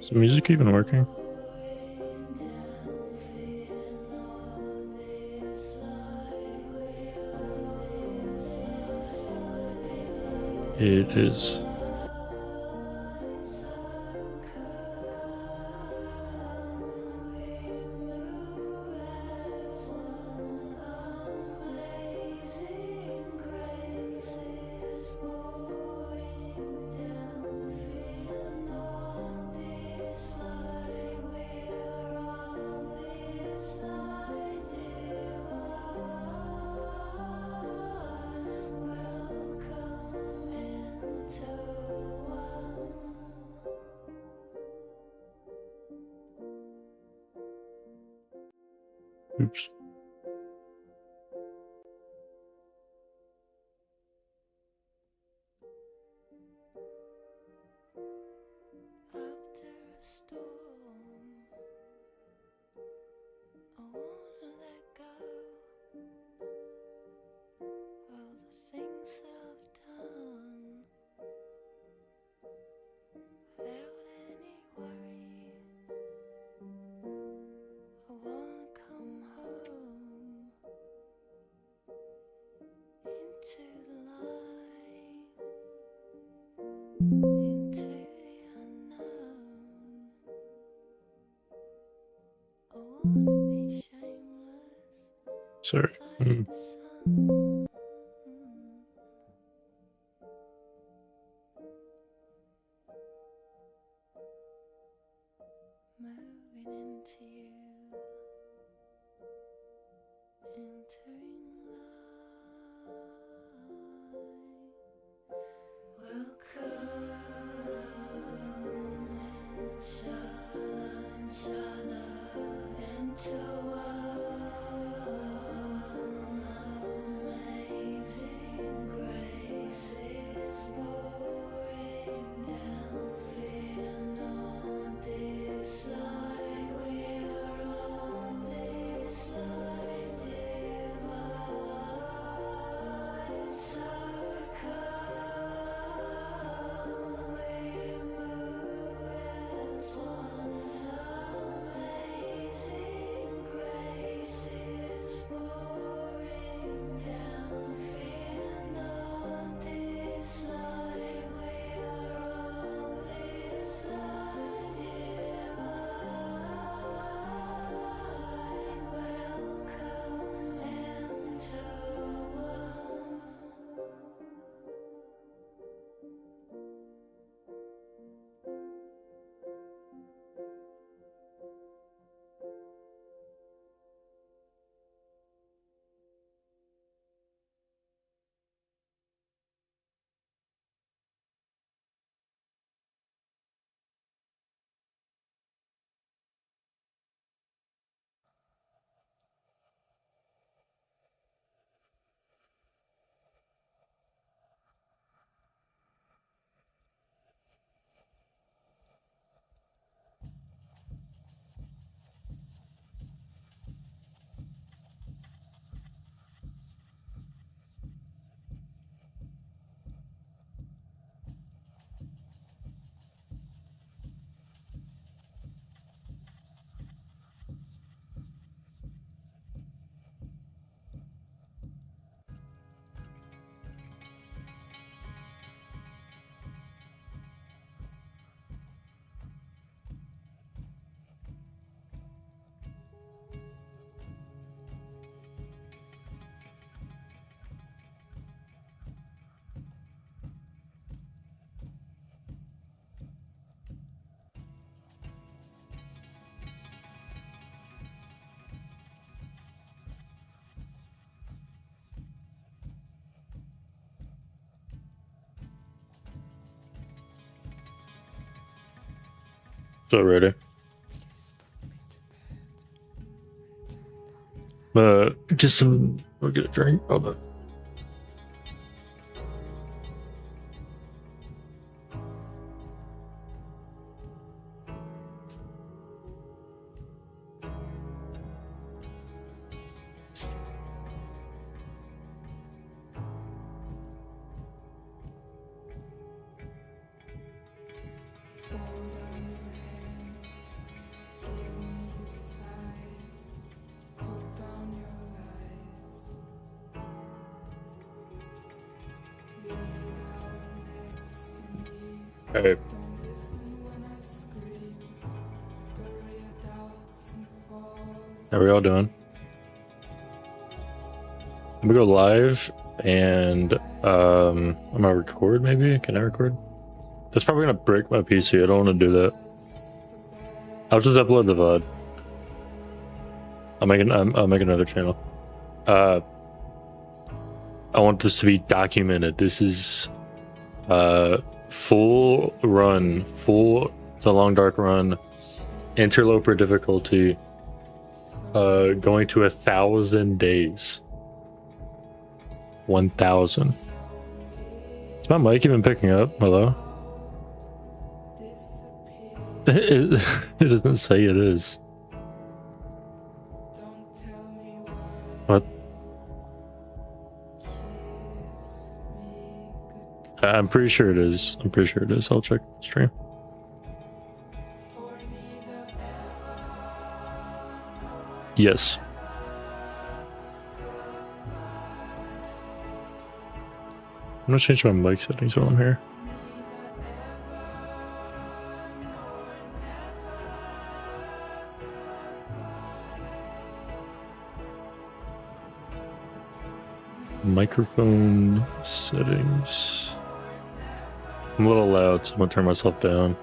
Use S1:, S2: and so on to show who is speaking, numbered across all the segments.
S1: Is the music even working? It is. Oops. Sorry. So ready. Just some. We'll get a drink. Hold on. Hey. How we all doing? I'm gonna go live and I'm gonna record maybe? Can I record? That's probably gonna break my PC. I don't want to do that. I'll just upload the VOD. I'll make another channel. I want this to be documented. This is full run, it's a long dark run, interloper difficulty, going to 1,000 days. 1,000. Is my mic even picking up? Hello? It doesn't say it is. What? I'm pretty sure it is. I'll check the stream. Yes. I'm gonna change my mic settings while I'm here. Microphone settings. I'm a little loud, so I'm gonna turn myself down.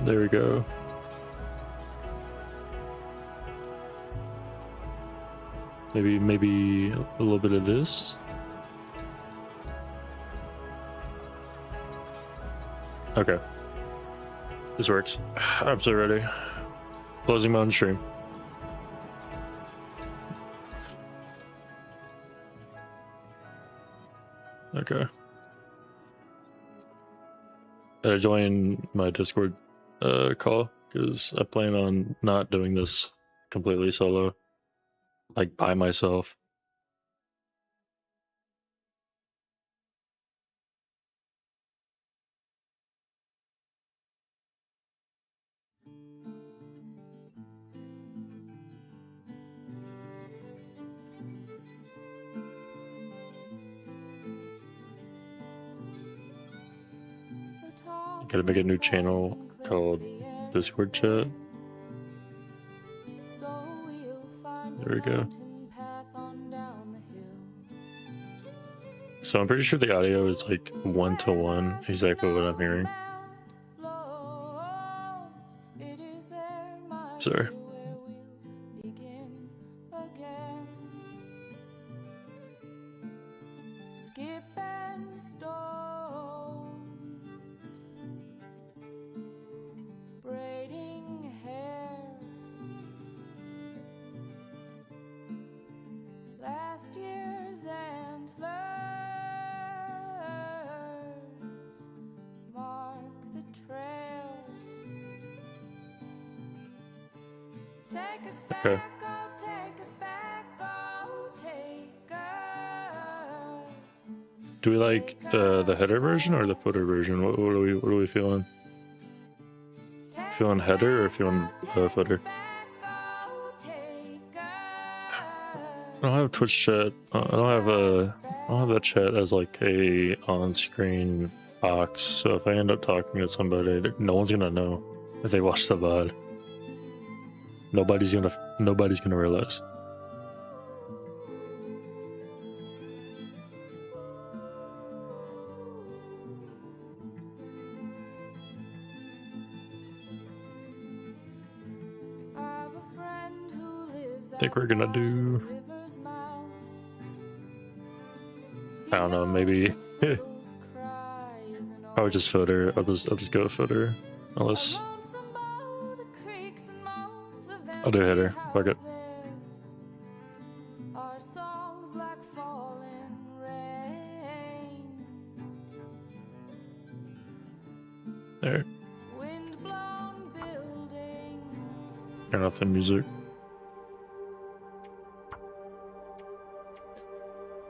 S1: There we go. Maybe a little bit of this. Okay. This works. I'm so ready. Closing my own stream. Okay. I join my Discord call because I plan on not doing this completely solo, like by myself. Gotta make a new channel called Discord chat. There we go. So I'm pretty sure the audio is like 1-to-1, exactly what I'm hearing. Sorry. Okay. Do we like the header version or the footer version? What are we feeling? Feeling header or feeling footer? I don't have Twitch chat. I don't have that chat as like a on-screen box. So if I end up talking to somebody, no one's gonna know if they watch the VOD. Nobody's gonna realize. I think we're gonna do I don't know, maybe I would just footer. I'll just go footer. Unless I'll do hitter. Fuck it. There. Turn off the music.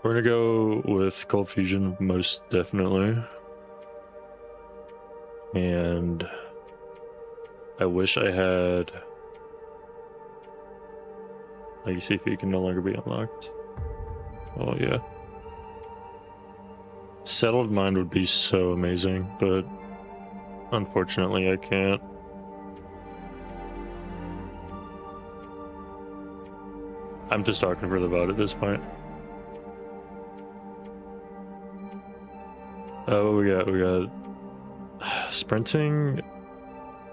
S1: We're gonna go with Cold Fusion, most definitely. And I wish I had Legacy if you can no longer be unlocked. Oh yeah. Settled Mind would be so amazing, but unfortunately I can't. I'm just talking for the vote at this point. Oh, what we got? We got sprinting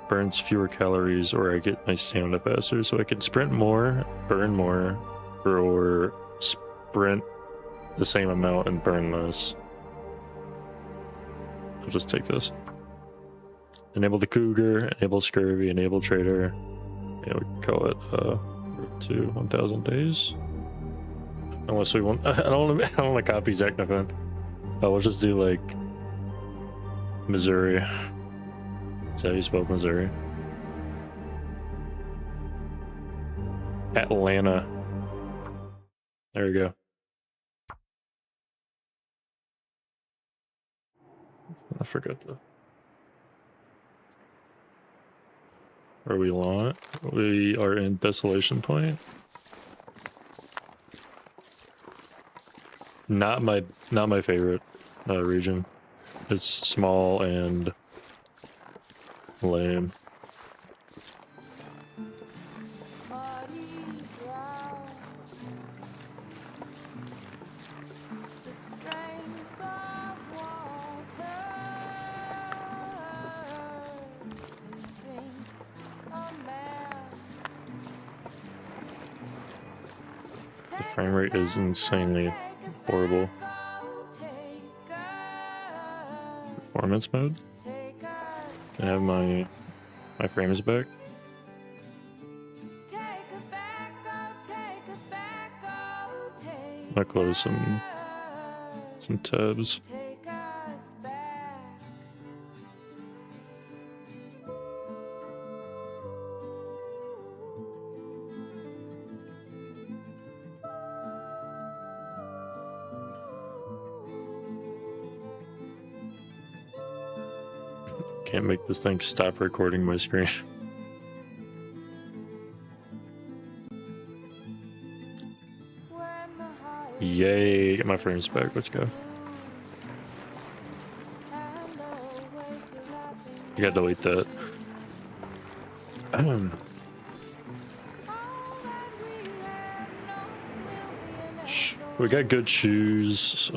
S1: burns fewer calories, or I get my stamina faster, so I can sprint more, burn more, or sprint the same amount and burn less. I'll just take this. Enable the Cougar, enable Scurvy, enable Trader. Yeah, we can call it route to 1,000 days. Unless we want, I don't want to copy Zachnafan. Oh, we'll just do like Missouri. Is that how you spell Missouri? Atlanta. There we go. I forgot the. Where we want? We are in Desolation Point. Not my favorite region. It's small and lame. The frame rate is insanely horrible. Performance mode? Can I have my frames back? I'll close some tabs. Can't make this thing stop recording my screen. Yay, get my frames back, let's go. You gotta delete that. We got good shoes,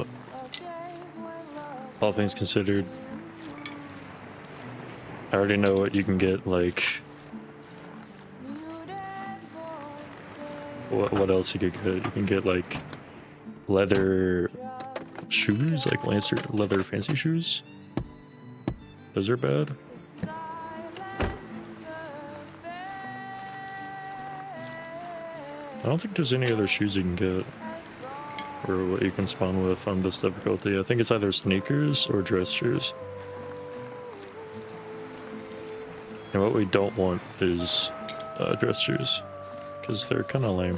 S1: all things considered. I already know what you can get, like... What else you could get? You can get, like, leather shoes, like Lancer leather fancy shoes. Those are bad. I don't think there's any other shoes you can get, or what you can spawn with on this difficulty. I think it's either sneakers or dress shoes. And what we don't want is dress shoes, because they're kind of lame.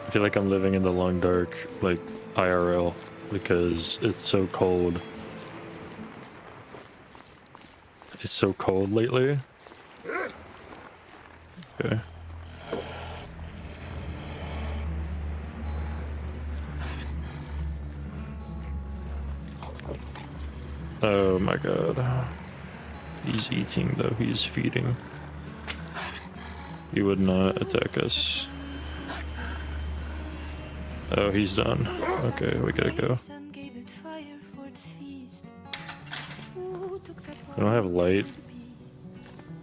S1: I feel like I'm living in the long dark, like IRL, because it's so cold. It's so cold lately. Okay. Oh my god. He's eating though, he's feeding. He would not attack us. Oh, he's done. Okay, we gotta go. We don't have light.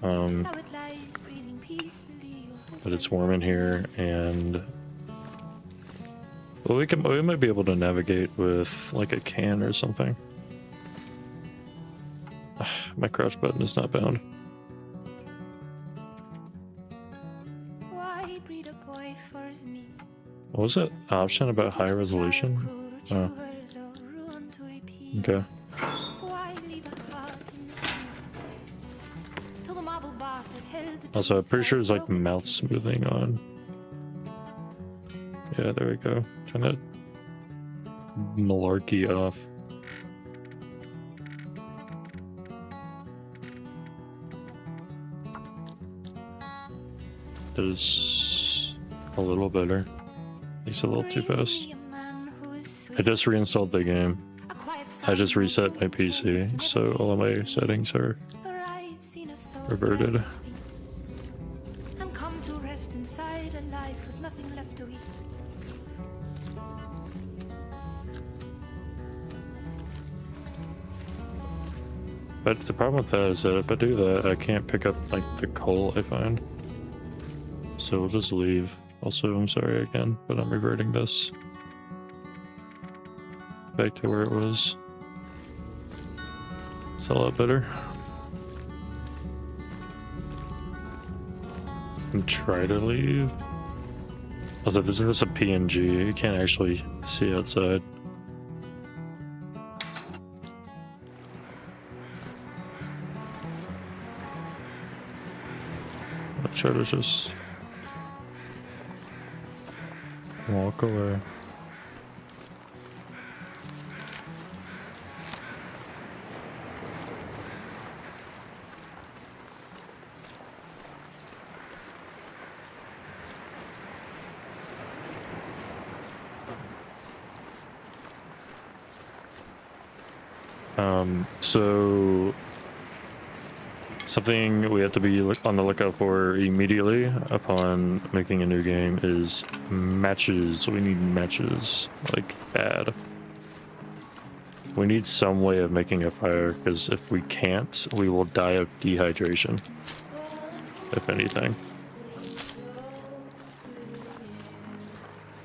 S1: But it's warm in here, and well, we might be able to navigate with like a can or something. My crouch button is not bound. What was that option about high resolution? Oh. Okay. Also, I'm pretty sure there's like mouth smoothing on. Yeah, there we go. Turn that malarkey off. That is a little better. It's a little too fast. I just reinstalled the game. I just reset my PC, so all of my settings are reverted. But the problem with that is that if I do that, I can't pick up like the coal I find. So we'll just leave. Also, I'm sorry again, but I'm reverting this back to where it was. It's a lot better. And try to leave. Although this is a PNG, you can't actually see outside. I'll try to just walk away. So something we have to be on the lookout for immediately upon making a new game is matches. We need matches, like bad. We need some way of making a fire, because if we can't, we will die of dehydration, if anything.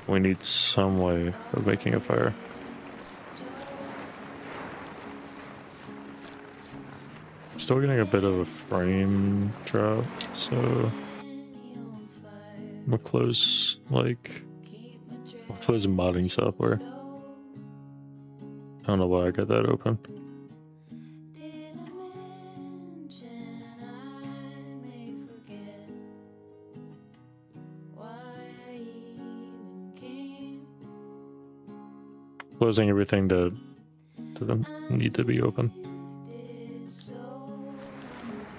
S1: We need some way of making a fire. Still getting a bit of a frame drop, so we'll close modding software. I don't know why I got that open. Closing everything that doesn't need to be open.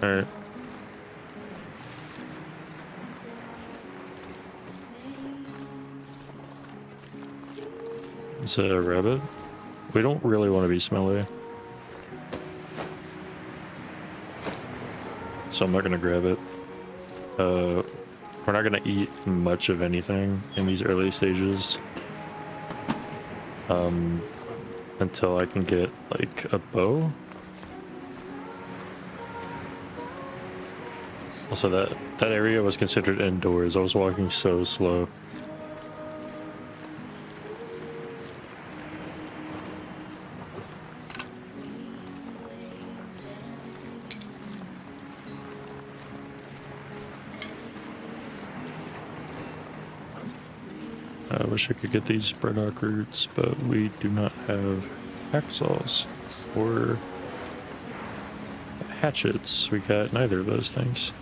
S1: Alright. It's a rabbit. We don't really want to be smelly, so I'm not gonna grab it. We're not gonna eat much of anything in these early stages. Until I can get like a bow. Also, that area was considered indoors. I was walking so slow. I wish I could get these burdock roots, but we do not have hacksaws or hatchets. We got neither of those things.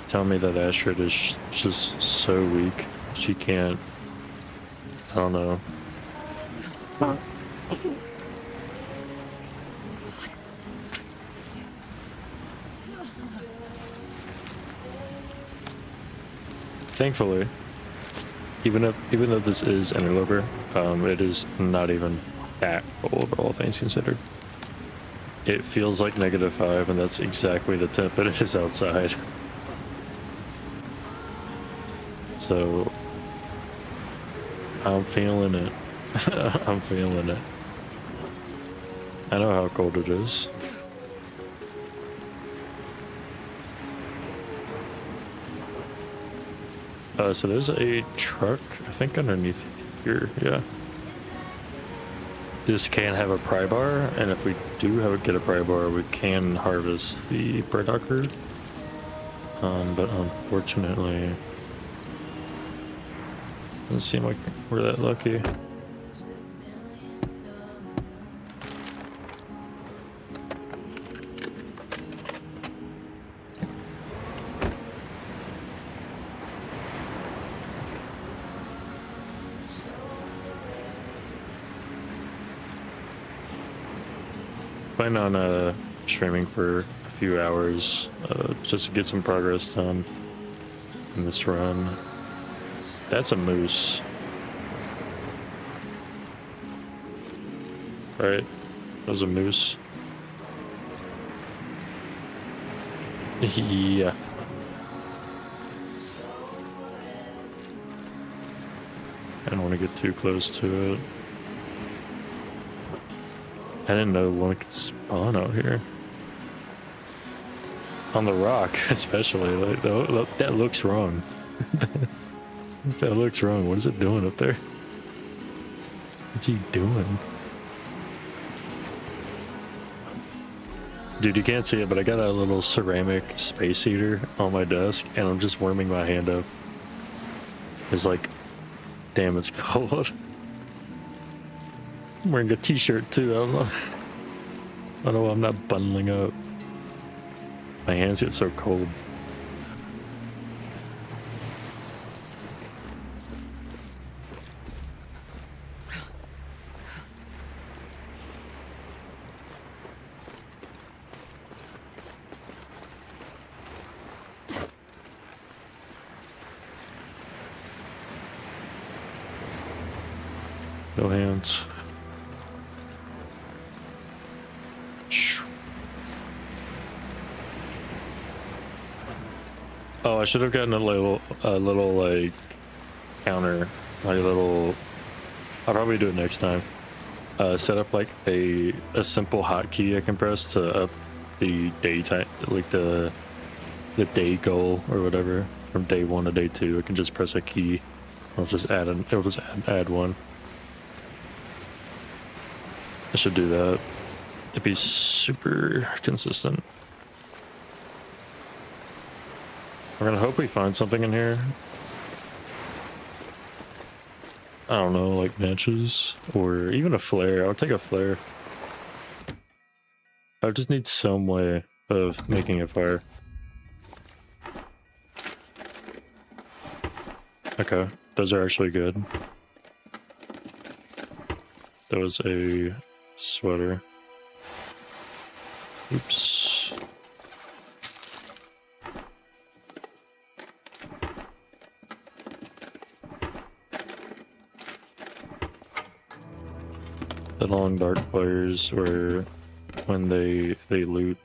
S1: Tell me that Astrid is just so weak. She can't. I don't know. Thankfully, even though this is Interloper, it is not even that cold, all things considered. It feels like -5, and that's exactly the temp it is outside. So I'm feeling it. I'm feeling it. I know how cold it is. So there's a truck, I think, underneath here. Yeah. This can have a pry bar, and if we do get a pry bar, we can harvest the burdock root. But unfortunately, doesn't seem like we're that lucky. Plan on streaming for a few hours just to get some progress done in this run. That's a moose. Right? That was a moose. Yeah. I don't want to get too close to it. I didn't know one could spawn out here. On the rock, especially. Like, that looks wrong. That looks wrong. What is it doing up there? What's he doing? Dude, you can't see it, but I got a little ceramic space heater on my desk, and I'm just warming my hand up. It's like, damn, it's cold. I'm wearing a t-shirt too. I don't know. I don't know why I'm not bundling up. My hands get so cold. No hands. Oh, I should have gotten a little like counter, like a little. I'll probably do it next time. Set up like a simple hotkey I can press to up the daytime, like the day goal or whatever from day 1 to day 2. I can just press a key. It'll just add one. I should do that. It'd be super consistent. We're gonna hope we find something in here. I don't know, like matches or even a flare. I'll take a flare. I just need some way of making a fire. Okay, those are actually good. That was a sweater. Oops. The long dark players where when they loot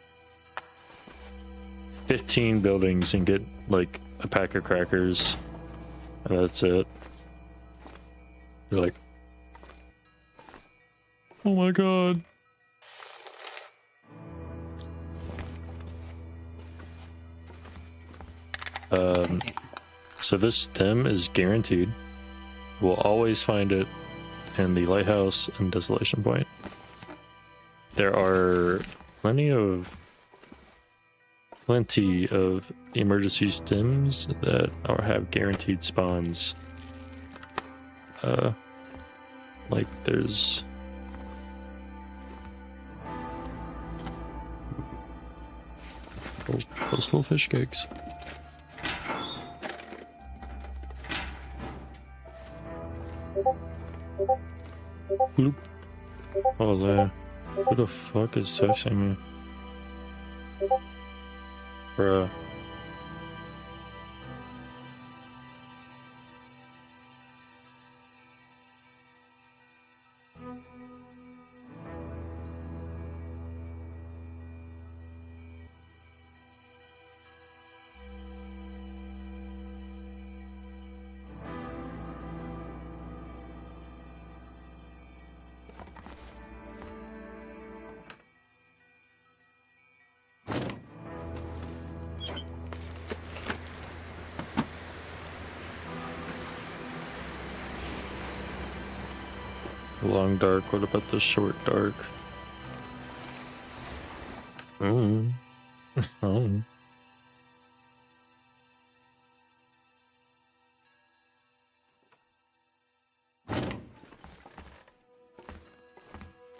S1: 15 buildings and get like a pack of crackers and that's it. They're like, oh my god. So this stem is guaranteed. We'll always find it in the lighthouse and Desolation Point. There are plenty of emergency stems that have guaranteed spawns. Like there's coastal fish cakes. Bloop. Oh, there. Who the fuck is texting me? Bruh. Long dark, what about the short dark? Oh.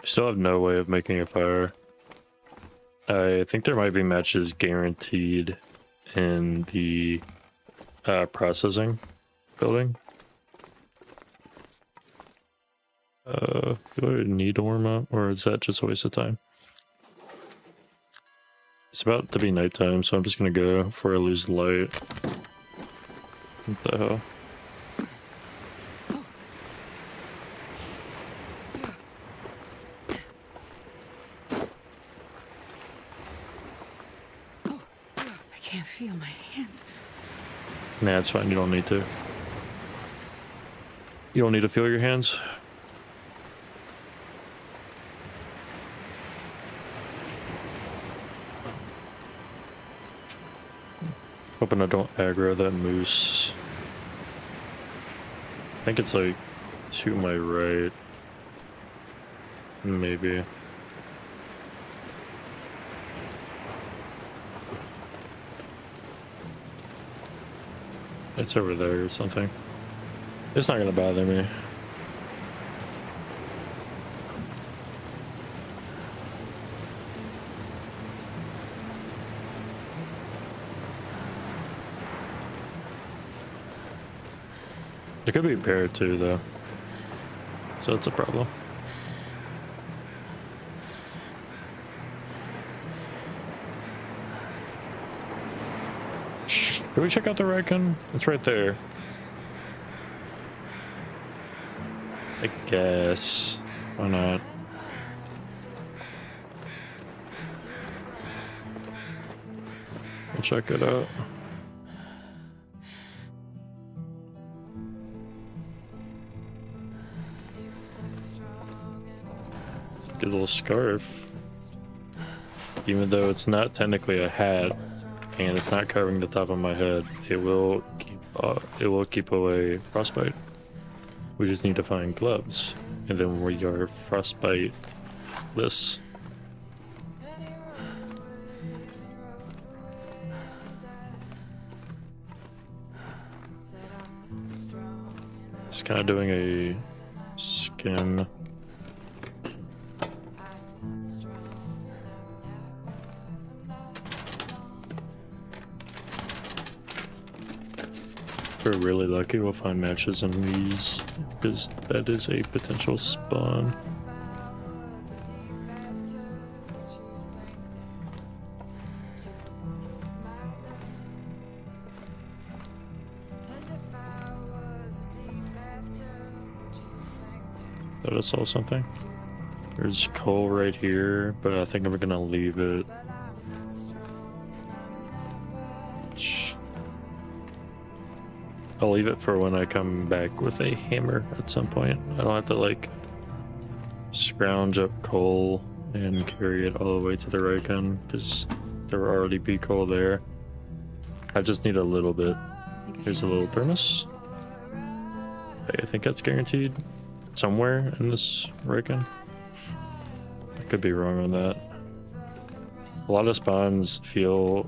S1: Still have no way of making a fire. I think there might be matches guaranteed in the processing building. Do I need to warm up, or is that just a waste of time? It's about to be nighttime, so I'm just gonna go before I lose the light. What the hell?
S2: I can't feel my hands.
S1: Nah, it's fine. You don't need to. You don't need to feel your hands. Hoping I don't aggro that moose. I think it's like to my right. Maybe. It's over there or something. It's not gonna bother me. It could be a pair too, though. So it's a problem. Shh. Can we check out the raccoon? It's right there. I guess. Why not? We'll check it out. Get a little scarf. Even though it's not technically a hat and it's not covering the top of my head, it will keep away frostbite. We just need to find gloves, and then we are frostbite-less. Just kind of doing a skim. If we're really lucky, we'll find matches in these, because that is a potential spawn. Thought I saw something. There's coal right here, but I think I'm gonna leave it. I'll leave it for when I come back with a hammer at some point. I don't have to like scrounge up coal and carry it all the way to the Raycon, because there will already be coal there. I just need a little bit. Here's a little thermos. I think that's guaranteed somewhere in this Raycon. I could be wrong on that. A lot of spawns feel...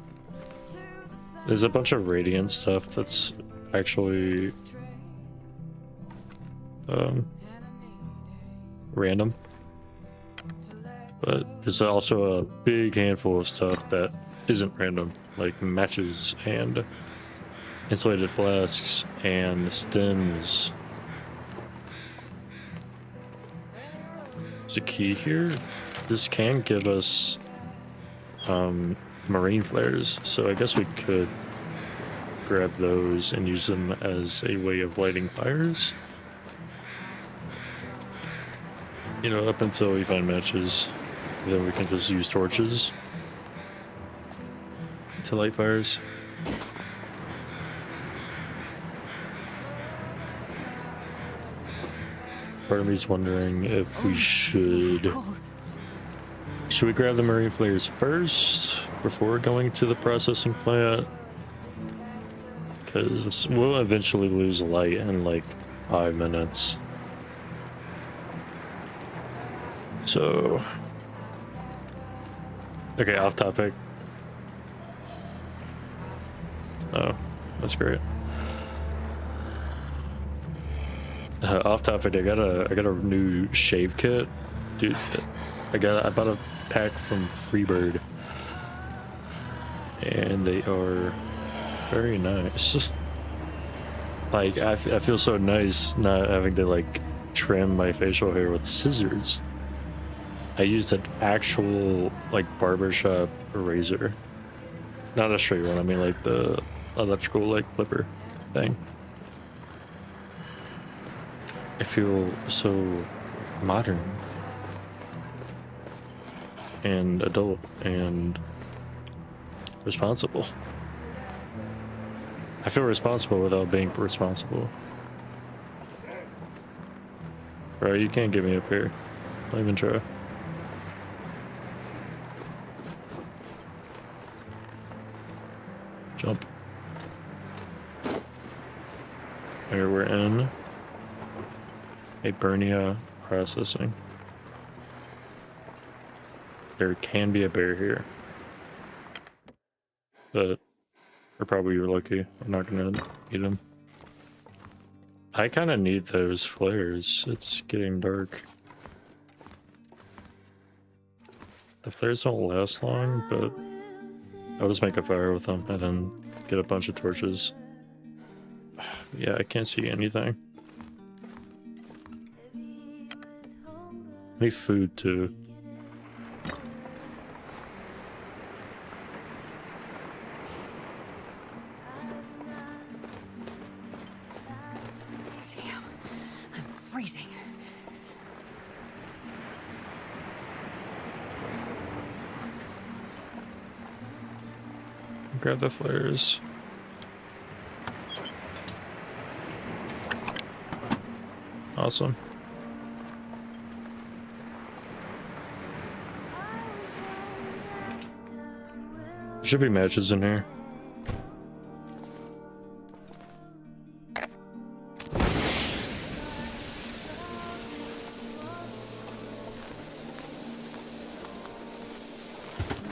S1: There's a bunch of radiant stuff that's actually random, but there's also a big handful of stuff that isn't random, like matches and insulated flasks and stems. There's a key here. This can give us marine flares, so I guess we could grab those and use them as a way of lighting fires. You know, up until we find matches, then we can just use torches to light fires. Part of me's wondering if we should we grab the marine flares first before going to the processing plant? Because we'll eventually lose light in like 5 minutes. So, okay, off topic. Oh, that's great. Off topic. I got a new shave kit, dude. I bought a pack from Freebird, and they are very nice. Like I feel so nice not having to like trim my facial hair with scissors. I used an actual like barbershop razor, not a straight one. I mean like the electrical like clipper thing. I feel so modern and adult and responsible. I feel responsible without being responsible. Bro, you can't get me up here. Don't even try. Jump. Here we're in Hibernia processing. There can be a bear here, but we're probably lucky. I'm not gonna eat them. I kind of need those flares. It's getting dark. The flares don't last long, but I'll just make a fire with them and then get a bunch of torches. Yeah, I can't see anything. I need food too.
S2: Damn, I'm freezing.
S1: Grab the flares. Awesome. There should be matches in here.
S2: I'm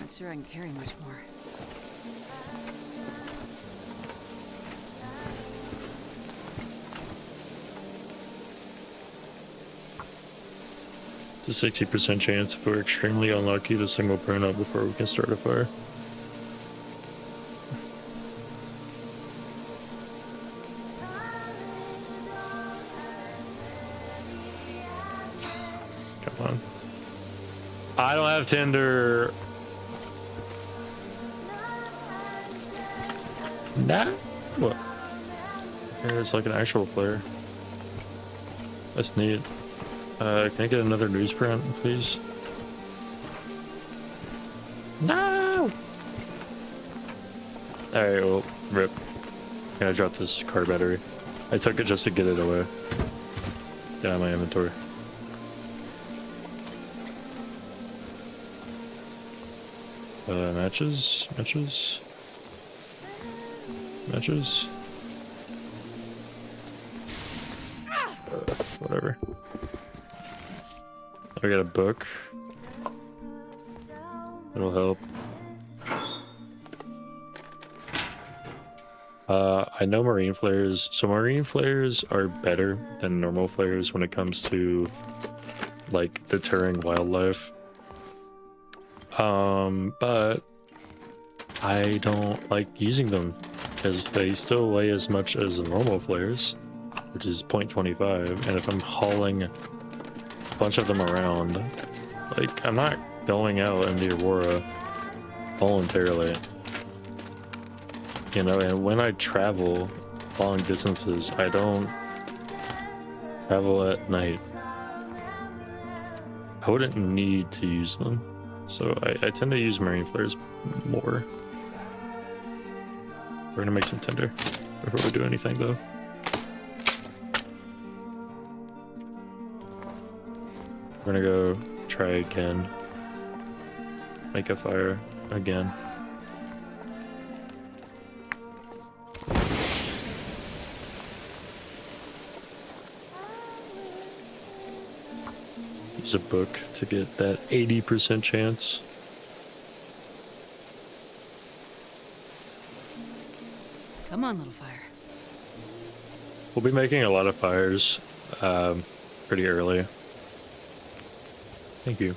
S2: not sure I can carry much more.
S1: It's a 60% chance. If we're extremely unlucky, this thing will burn up before we can start a fire. Come on. I don't have Tinder. Nah. What? There's like an actual flare. That's neat. Can I get another newsprint, please? No! Alright, well, rip. Can I drop this car battery? I took it just to get it away. Get out of my inventory. Matches? Matches? Matches? Whatever. I got a book. It'll help. I know marine flares. So marine flares are better than normal flares when it comes to like deterring wildlife. But I don't like using them because they still weigh as much as the normal flares, which is 0.25. And if I'm hauling a bunch of them around, like I'm not going out in the Aurora voluntarily, you know. And when I travel long distances, I don't travel at night. I wouldn't need to use them, so I tend to use marine flares more. We're gonna make some tinder before we do anything though. We're gonna go try again. Make a fire again. Use a book to get that 80% chance.
S2: Come on, little fire.
S1: We'll be making a lot of fires pretty early. Thank you.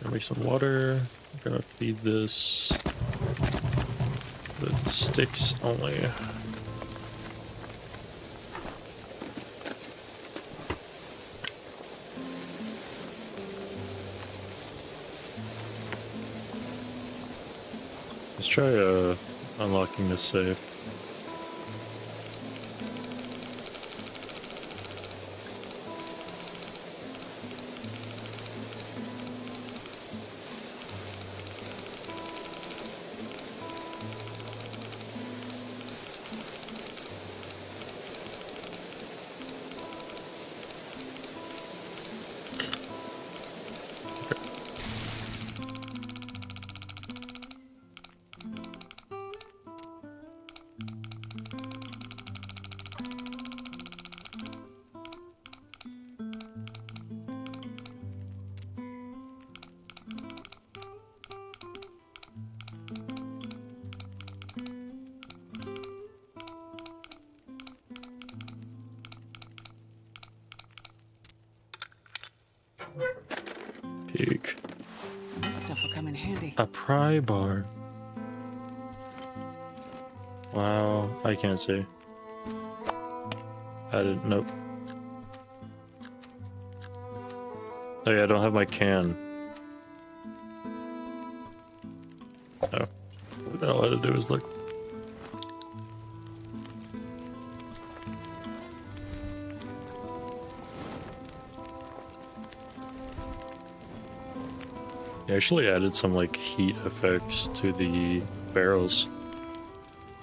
S1: Gonna make some water. I'm gonna feed this with sticks only. Let's try unlocking this safe. Peak.
S2: This stuff will come in handy.
S1: A pry bar. Wow, I can't see. I didn't. Nope. Oh yeah, I don't have my can. Oh. All I had to do is look. They actually added some like heat effects to the barrels.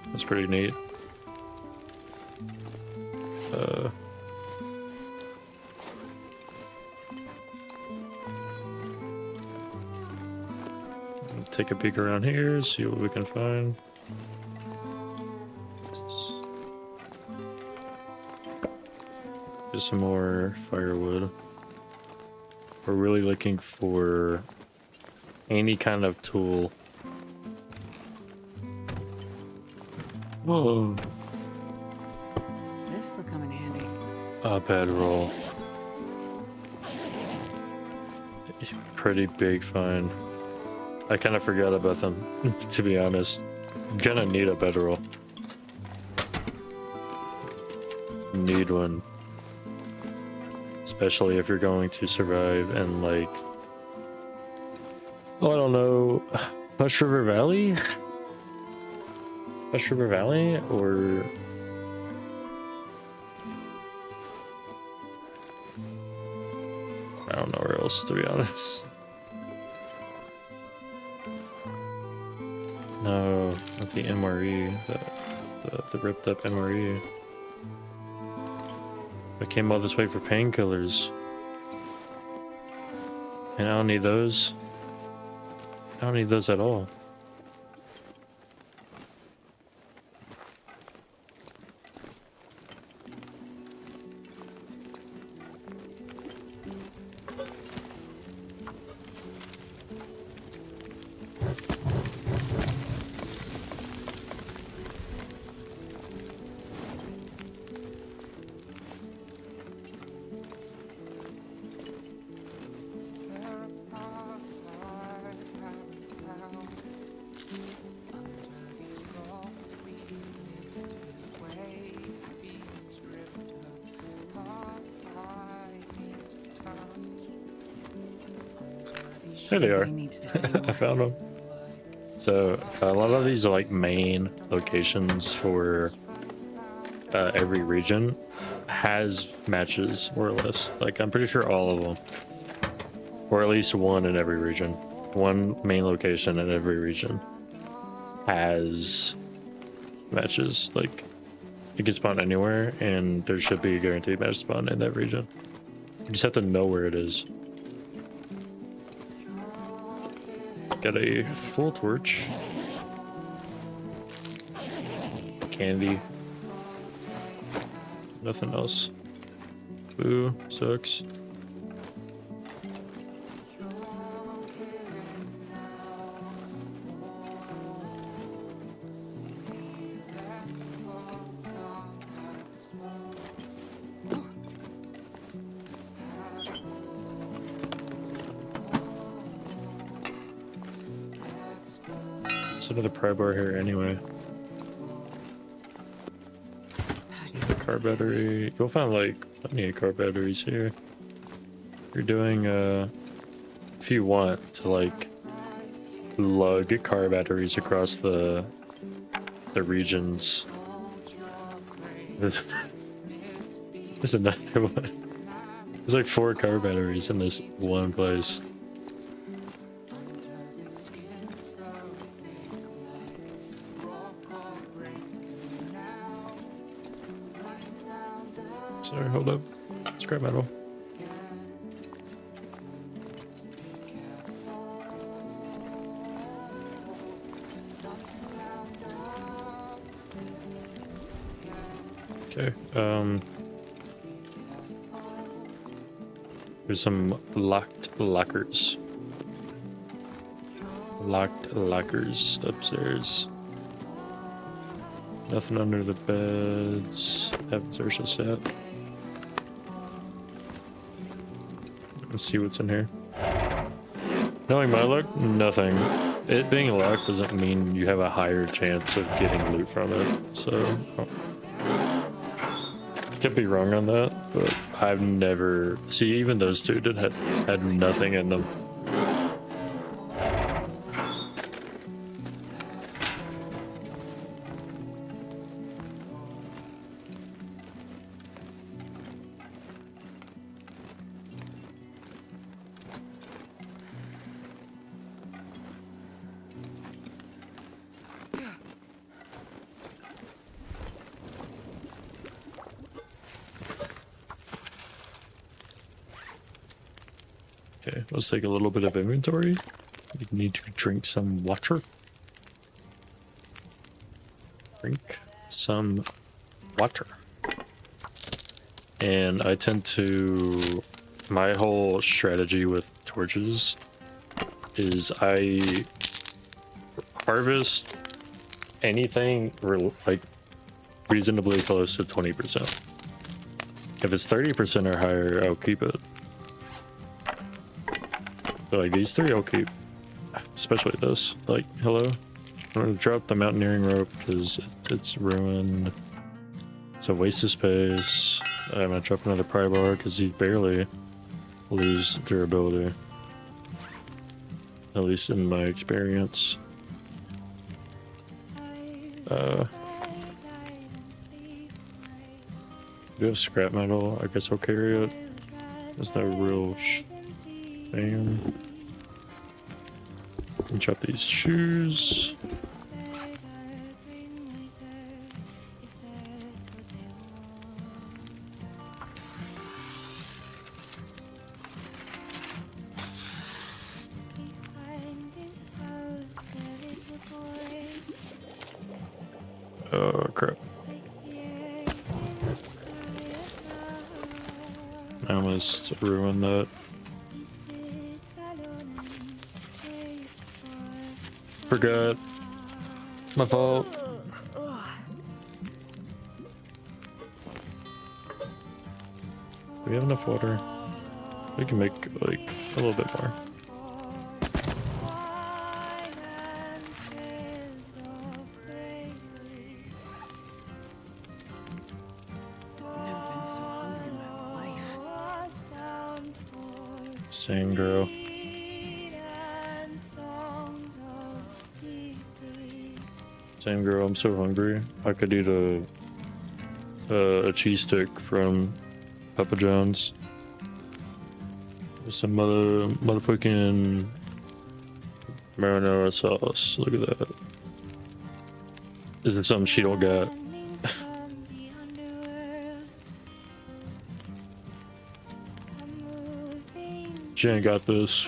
S1: That's pretty neat. Take a peek around here, see what we can find. Just some more firewood. We're really looking for any kind of tool. Whoa.
S2: This will come in handy.
S1: A bedroll. Pretty big find. I kind of forgot about them, to be honest. Gonna need a bedroll. Need one. Especially if you're going to survive in, like, oh, I don't know, Hush River Valley? Hush River Valley? Or... I don't know where else, to be honest. No, not the MRE, the ripped up MRE. I came all this way for painkillers. And I don't need those. I don't need those at all. There they are. I found them. So a lot of these are like main locations for every region has matches, more or less. Like I'm pretty sure all of them, or at least one in every region. One main location in every region has matches. Like you can spawn anywhere, and there should be a guaranteed match spawn in that region. You just have to know where it is. Got a full torch. Candy. Nothing else. Boo, sucks. There's another pry bar here anyway. The car battery. You'll find like plenty of car batteries here. You're doing if you want to like lug car batteries across the regions. There's another one. There's like 4 car batteries in this one place. Sorry, hold up. Scrap metal. Okay, there's some locked lockers. Locked lockers upstairs. Nothing under the beds. Heavens are so sad. Let's see what's in here. Knowing my luck, nothing. It being locked doesn't mean you have a higher chance of getting loot from it, so... Could be wrong on that, but I've never... See, even those two had nothing in them. Okay, let's take a little bit of inventory. We need to drink some water. Drink some water. And I tend to... My whole strategy with torches is I harvest anything like reasonably close to 20%. If it's 30% or higher, I'll keep it. So like these 3 I'll keep, especially this. Like, hello? I'm gonna drop the mountaineering rope because it's ruined. It's a waste of space. I'm gonna drop another pry bar because you barely lose durability. At least in my experience. Do you have scrap metal? I guess I'll carry it. There's no real thing. Drop these shoes. Oh crap. I almost ruined that. Forgot. My fault. Do we have enough water? We can make like a little bit more.
S2: Never been so hungry in my life.
S1: Same girl. Same girl, I'm so hungry. I could eat a cheese stick from Papa John's. With some motherfucking marinara sauce. Look at that. Is it something she don't got? She ain't got this.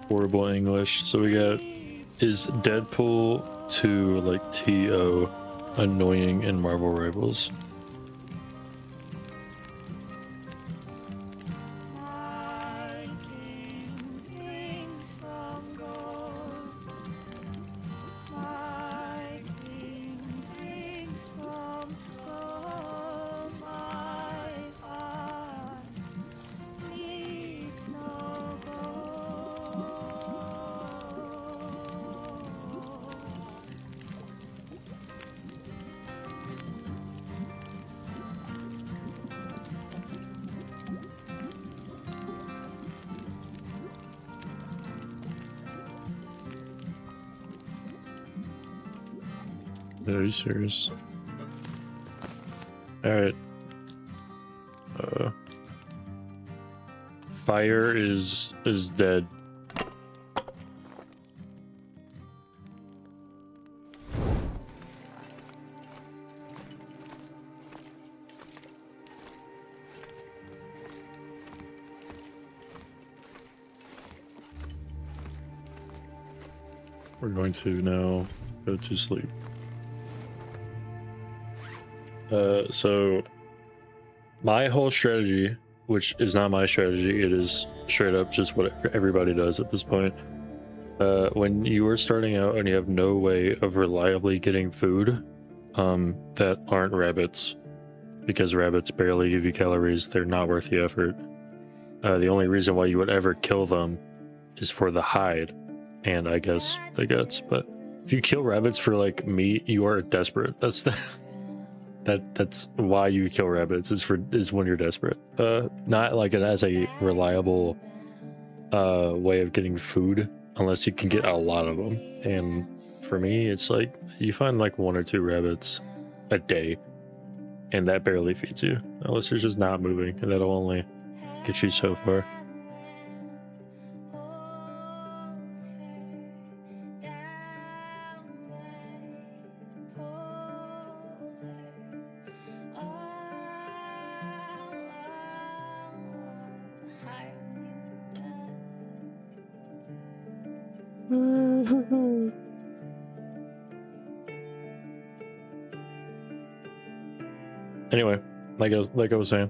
S1: horrible English. So we got, is Deadpool to like TO annoying in Marvel Rivals? Very serious. Alright. Fire is dead. We're going to now go to sleep. So my whole strategy, which is not my strategy, it is straight up just what everybody does at this point. When you are starting out and you have no way of reliably getting food that aren't rabbits, because rabbits barely give you calories, they're not worth the effort. The only reason why you would ever kill them is for the hide and I guess the guts. But if you kill rabbits for like meat, you are desperate. That's the that's why you kill rabbits, is when you're desperate. Not like it as a reliable way of getting food unless you can get a lot of them. And for me, it's like you find like 1 or 2 rabbits a day, and that barely feeds you unless you're just not moving, and that'll only get you so far. Anyway, like I was saying,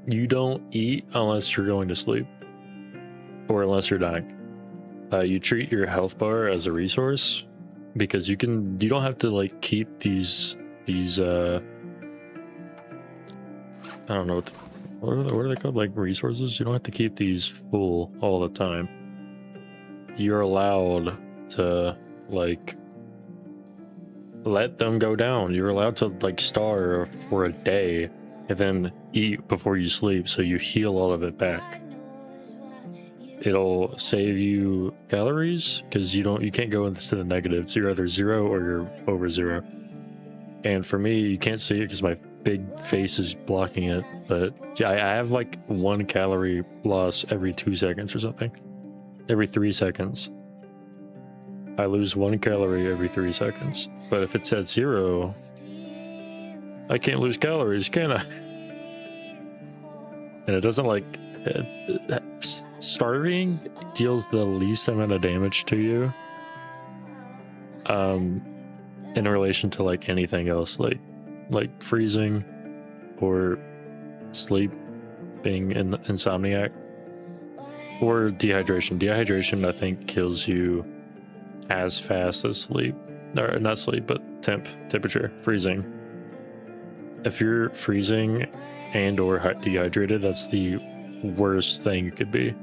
S1: you don't eat unless you're going to sleep or unless you're dying. You treat your health bar as a resource, because you don't have to like keep these I don't know what are they called, like resources. You don't have to keep these full all the time. You're allowed to like let them go down. You're allowed to like starve for a day and then eat before you sleep, so you heal all of it back. It'll save you calories because you can't go into the negatives. You're either 0 or you're over 0. And for me, you can't see it because my big face is blocking it, but yeah, I have like 1 calorie loss every 2 seconds or something. Every 3 seconds. I lose 1 calorie every 3 seconds. But if it's at 0, I can't lose calories, can I? And it doesn't like... starving deals the least amount of damage to you. In relation to like anything else, like freezing or sleep, being insomniac, or dehydration. Dehydration, I think, kills you as fast as sleep, or not sleep, but temperature, freezing. If you're freezing and or dehydrated, that's the worst thing you could be.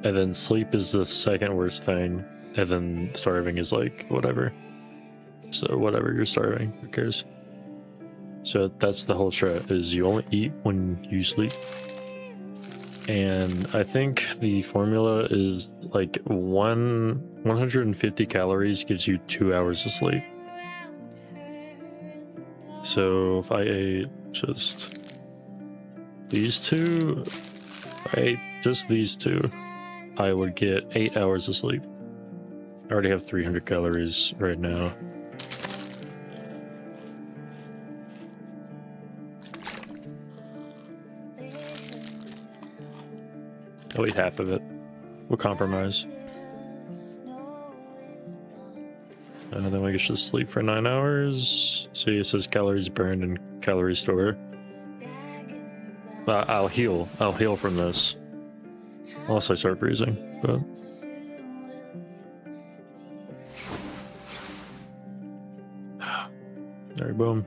S1: And then sleep is the second worst thing, and then starving is like whatever. So whatever, you're starving, who cares? So that's the whole strat, is you only eat when you sleep. And I think the formula is like 150 calories gives you 2 hours of sleep. So if I ate just these 2, if I ate just these 2, I would get 8 hours of sleep. I already have 300 calories right now. I'll eat half of it. We'll compromise. And then we get to sleep for 9 hours. See, it says calories burned and calorie store. I'll heal. I'll heal from this. Unless I start freezing, but... Alright, boom.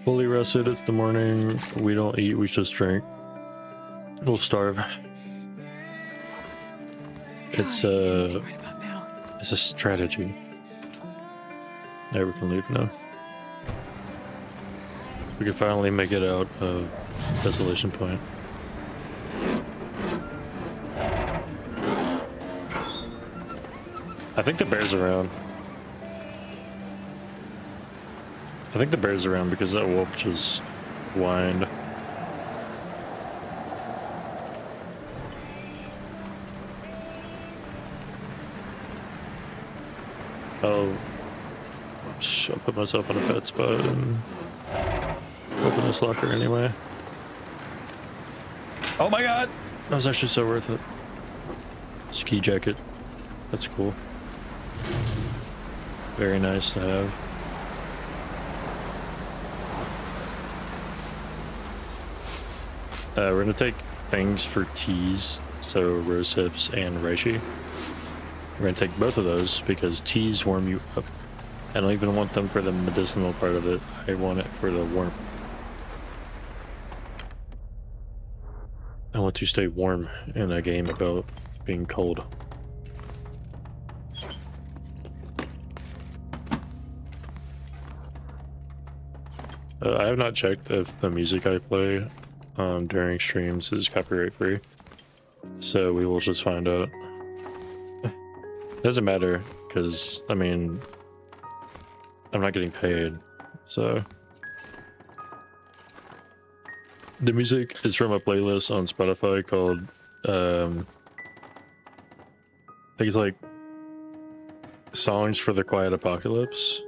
S1: Fully rested, it's the morning. We don't eat, we just drink. We'll starve. It's a strategy. Now we can leave now. We can finally make it out of Desolation Point. I think the bear's around. I think the bear's around because that wolf just whined. I'll put myself in a pet spot and open this locker anyway. Oh my god! That was actually so worth it. Ski jacket. That's cool. Very nice to have. We're gonna take things for teas, so rose hips and reishi. We're gonna take both of those because teas warm you up. I don't even want them for the medicinal part of it. I want it for the warmth. I want to stay warm in a game about being cold. I have not checked if the music I play during streams is copyright free, so we will just find out. Doesn't matter, because I mean, I'm not getting paid, so. The music is from a playlist on Spotify called, I think it's like Songs for the Quiet Apocalypse.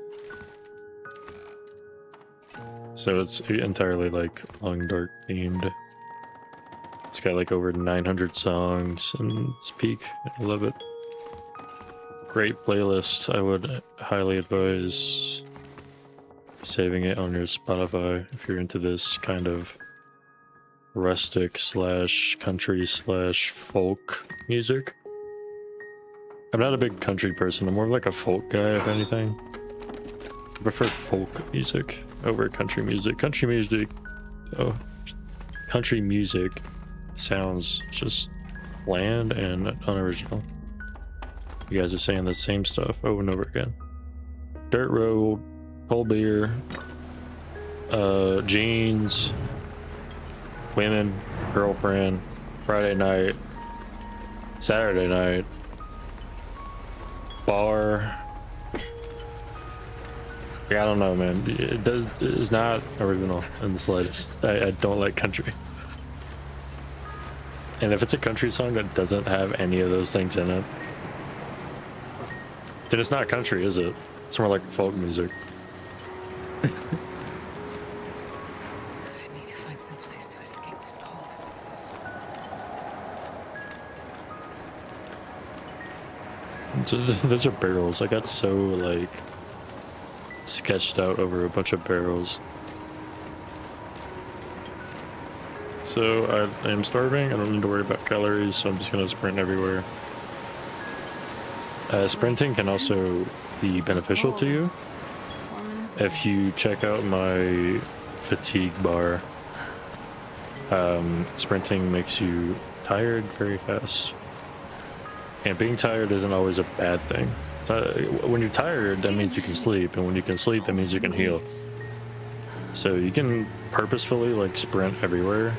S1: So it's entirely like long dark themed. It's got like over 900 songs and it's peak. I love it. Great playlist. I would highly advise saving it on your Spotify if you're into this kind of rustic slash country slash folk music. I'm not a big country person. I'm more of like a folk guy, if anything. I prefer folk music over country music. Country music sounds just bland and unoriginal. You guys are saying the same stuff over and over again. Dirt road, cold beer, jeans, women, girlfriend, Friday night, Saturday night, bar. Yeah, I don't know, man. It's not original in the slightest. I don't like country. And if it's a country song that doesn't have any of those things in it, then it's not country, is it? It's more like folk music.
S2: I need to find some place to escape this cold.
S1: So those are barrels. I got so like sketched out over a bunch of barrels. So I am starving. I don't need to worry about calories, so I'm just gonna sprint everywhere. Sprinting can also be beneficial to you. If you check out my fatigue bar, sprinting makes you tired very fast. And being tired isn't always a bad thing. When you're tired, that means you can sleep, and when you can sleep, that means you can heal. So you can purposefully like sprint everywhere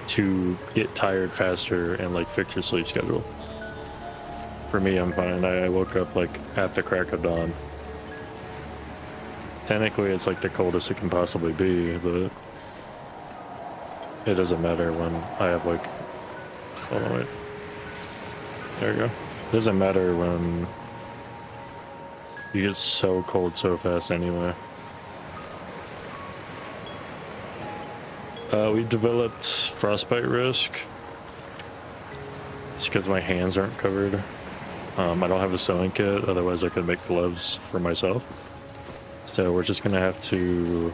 S1: to get tired faster and like fix your sleep schedule. For me, I'm fine. I woke up like at the crack of dawn. Technically, it's like the coldest it can possibly be, but it doesn't matter when I have like, hold on, wait. There you go. It doesn't matter when you get so cold so fast anyway. We developed frostbite risk Just because my hands aren't covered. I don't have a sewing kit, otherwise I could make gloves for myself. So we're just gonna have to,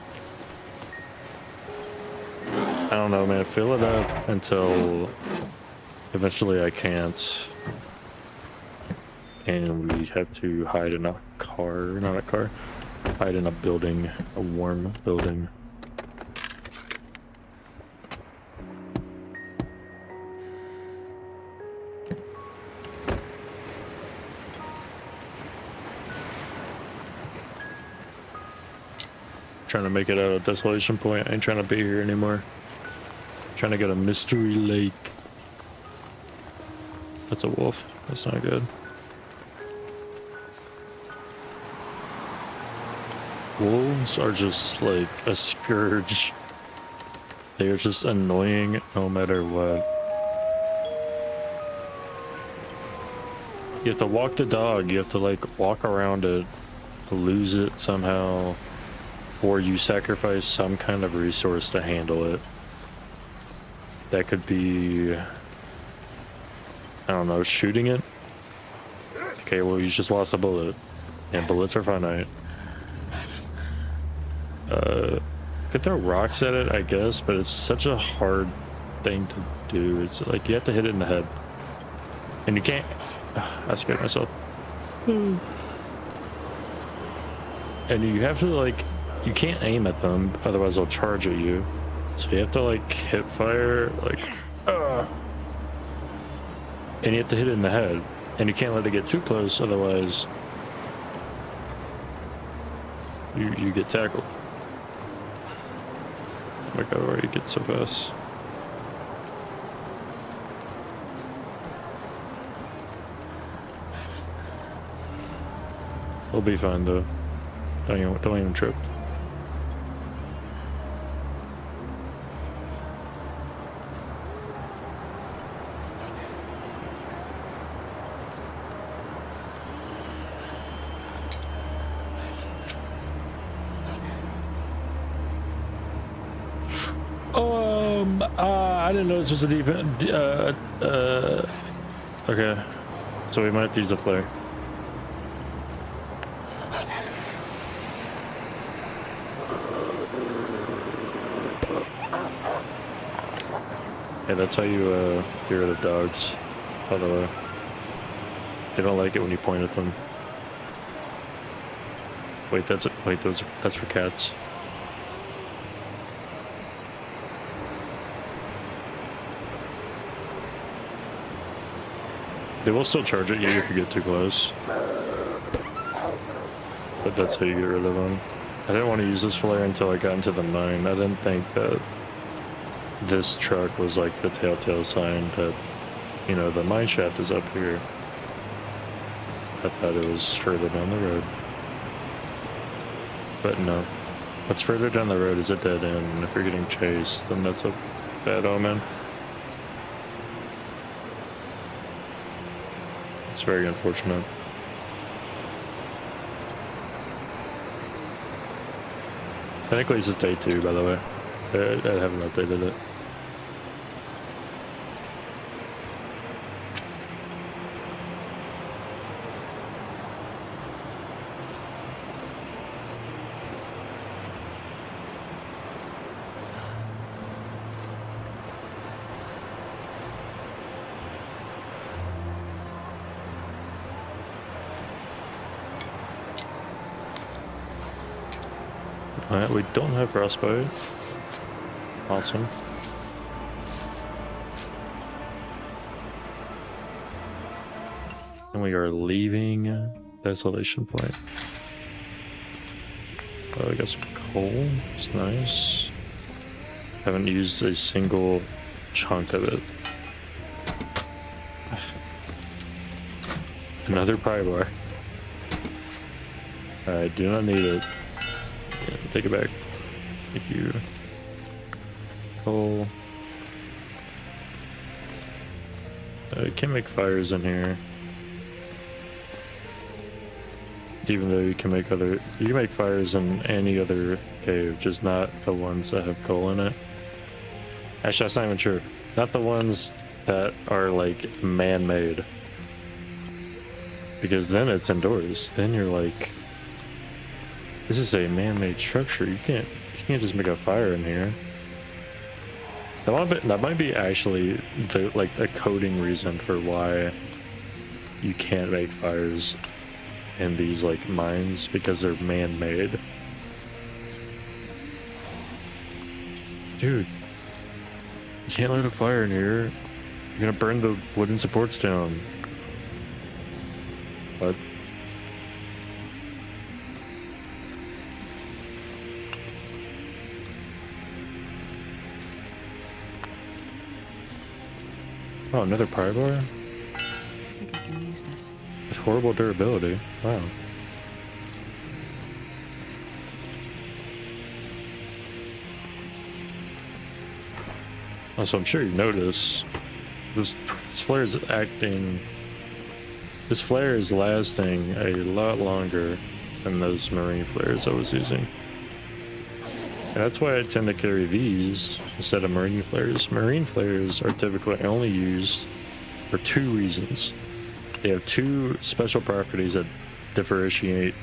S1: I don't know, man, fill it up until eventually I can't. And we have to hide in a car, not a car, hide in a building, a warm building. Trying to make it out of Desolation Point. I ain't trying to be here anymore. Trying to get a mystery lake. That's a wolf. That's not good. Wolves are just like a scourge. They are just annoying no matter what. You have to walk the dog. You have to like walk around it, lose it somehow. Or you sacrifice some kind of resource to handle it. That could be, I don't know, shooting it? Okay, well you just lost a bullet. And bullets are finite. Could throw rocks at it, I guess, but it's such a hard thing to do. It's like you have to hit it in the head. And you can't, I scared myself. And you have to like, you can't aim at them, otherwise they'll charge at you. So you have to like hip fire, like, and you have to hit it in the head. And you can't let it get too close, otherwise you get tackled. Oh my god, why you get so fast? We'll be fine though. Don't even trip. I didn't know this was a deep end. Okay. So we might have to use a flare. Yeah, that's how you get rid of dogs, by the way. They don't like it when you point at them. Wait, that's for cats. They will still charge at you if you get too close. But that's how you get rid of them. I didn't want to use this flare until I got into the mine. I didn't think that this truck was like the telltale sign that, you know, the mine shaft is up here. I thought it was further down the road. But no. What's further down the road is a dead end, and if you're getting chased, then that's a bad omen. It's very unfortunate. Technically this is day 2, by the way. I haven't updated it. Alright, we don't have frostbite. Awesome. And we are leaving Desolation Point. Oh, I got some coal. It's nice. Haven't used a single chunk of it. Another pry bar. I do not need it. Yeah, take it back. Thank you. Coal. You can make fires in here. Even though you can make fires in any other cave, just not the ones that have coal in it. Actually, that's not even true. Not the ones that are like man-made. Because then it's indoors. Then you're like, this is a man-made structure. You can't just make a fire in here. That might be actually the coding reason for why you can't make fires in these like mines, because they're man-made. Dude, you can't light a fire in here. You're gonna burn the wooden supports down. What? Oh, another pry bar?
S2: I think I can use this.
S1: With horrible durability. Wow. Also, I'm sure you notice this flare is acting. This flare is lasting a lot longer than those marine flares I was using. And that's why I tend to carry these instead of marine flares. Marine flares are typically only used for two reasons. They have two special properties that differentiate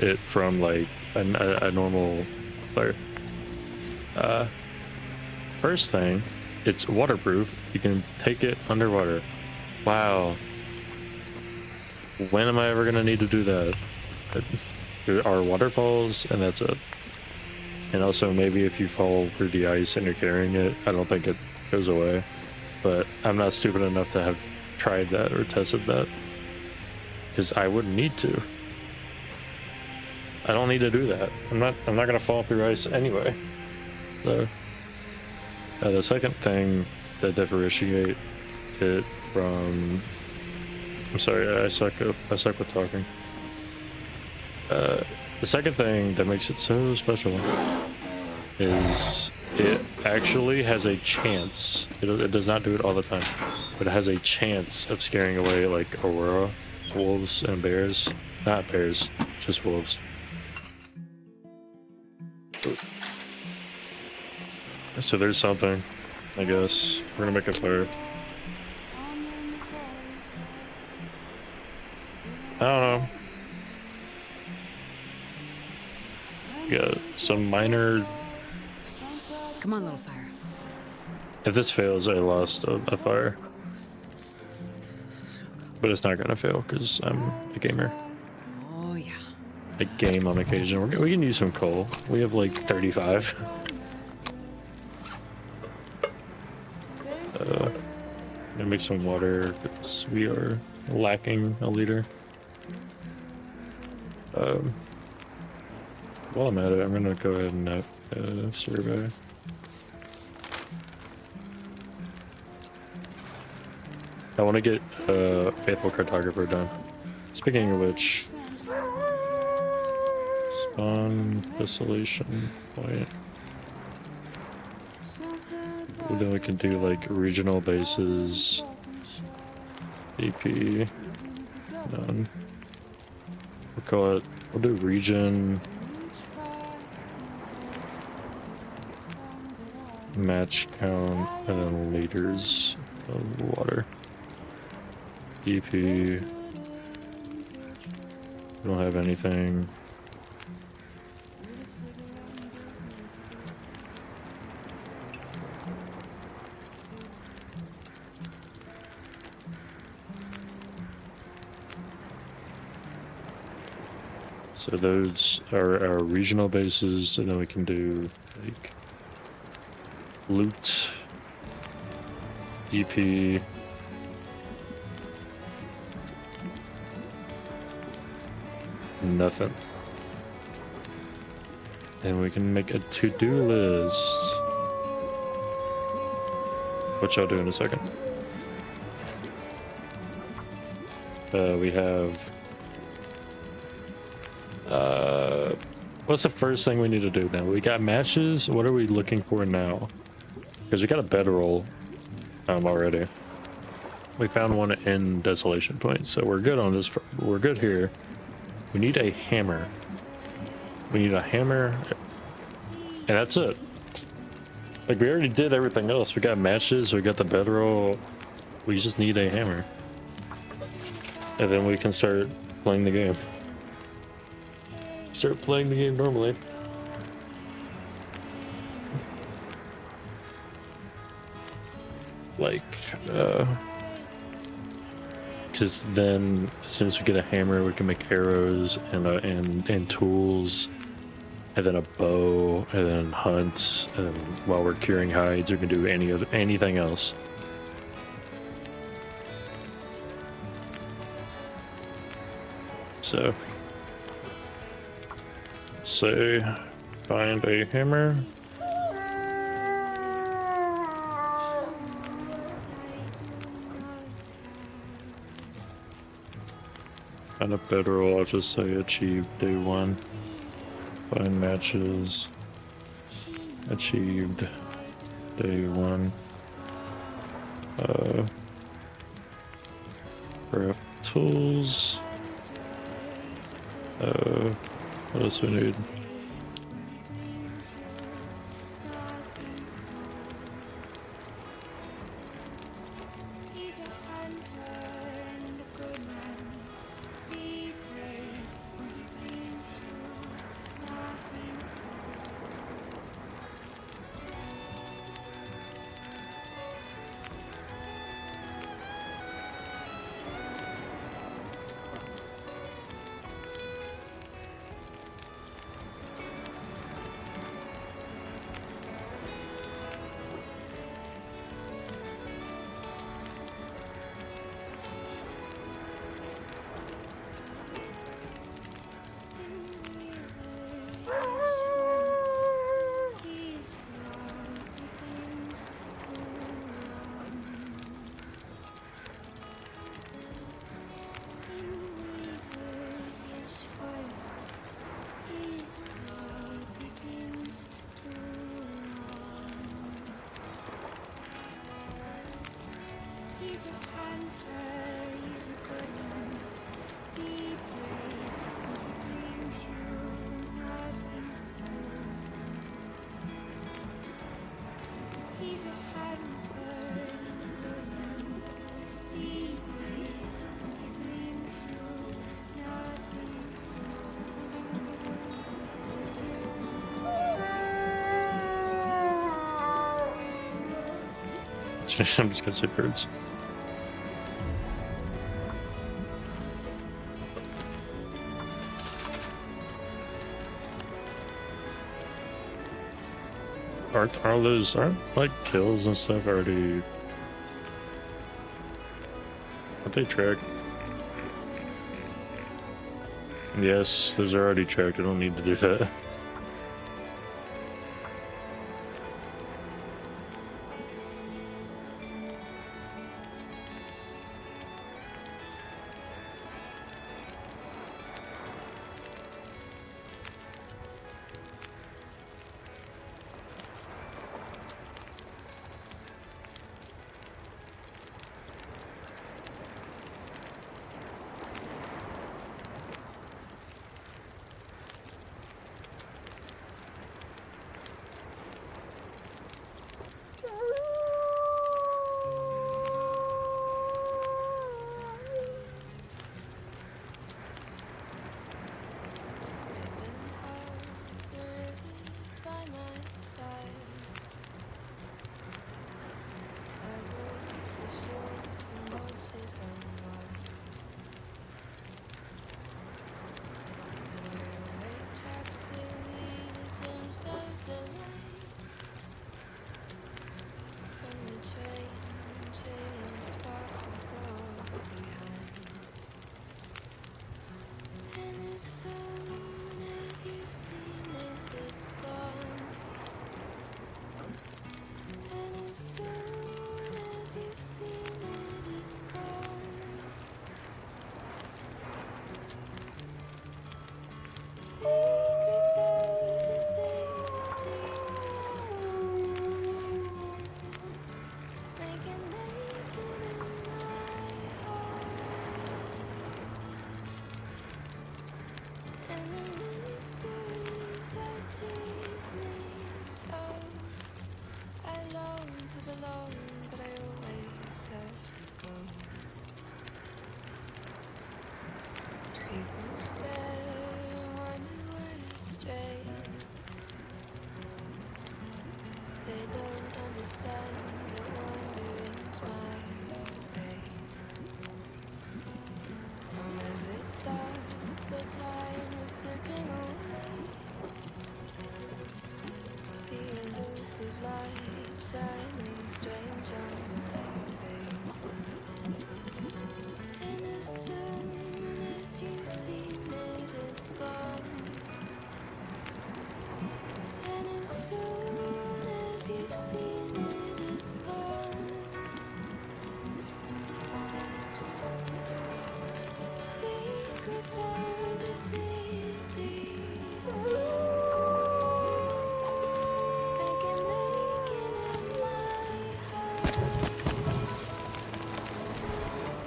S1: it from like a normal flare. First thing, it's waterproof. You can take it underwater. Wow. When am I ever gonna need to do that? There are waterfalls, and that's it. And also, maybe if you fall through the ice and you're carrying it, I don't think it goes away. But I'm not stupid enough to have tried that or tested that, because I wouldn't need to. I don't need to do that. I'm not gonna fall through ice anyway. So the second thing that differentiate it from, I'm sorry, I suck with talking. The second thing that makes it so special is it actually has a chance. It does not do it all the time, but it has a chance of scaring away like aurora, wolves, and bears. Not bears, just wolves. So there's something, I guess. We're gonna make a fire. I don't know. Got some minor.
S2: Come on, little fire.
S1: If this fails, I lost a fire. But it's not gonna fail because I'm a gamer.
S2: Oh yeah.
S1: I game on occasion. We can use some coal. We have like 35. Gonna make some water because we are lacking a liter. While I'm at it, I'm gonna go ahead and survey. I want to get Faithful Cartographer done. Speaking of which, spawn distillation point. Then we can do like regional bases. AP. None. We'll call it. We'll do region. Match count and then liters of water. EP. We don't have anything. So those are our regional bases, and then we can do like loot, EP, nothing. And we can make a to-do list, which I'll do in a second. We have what's the first thing we need to do now? We got matches. What are we looking for now? Because we got a bedroll already. We found one in Desolation Point, so we're good on this. We're good here. We need a hammer. We need a hammer, and that's it. Like, we already did everything else. We got matches, we got the bedroll. We just need a hammer. And then we can start playing the game. Start playing the game normally. Like, because then as soon as we get a hammer, we can make arrows and tools, and then a bow, and then hunt, and then while we're curing hides, we can do anything else. So, say, find a hammer. Find a bedroll, I'll just say achieve day 1. Find matches. Achieved day 1. Craft tools. What else we need? I'm just gonna say birds. Aren't like kills and stuff already? Aren't they tracked? Yes, those are already tracked. I don't need to do that.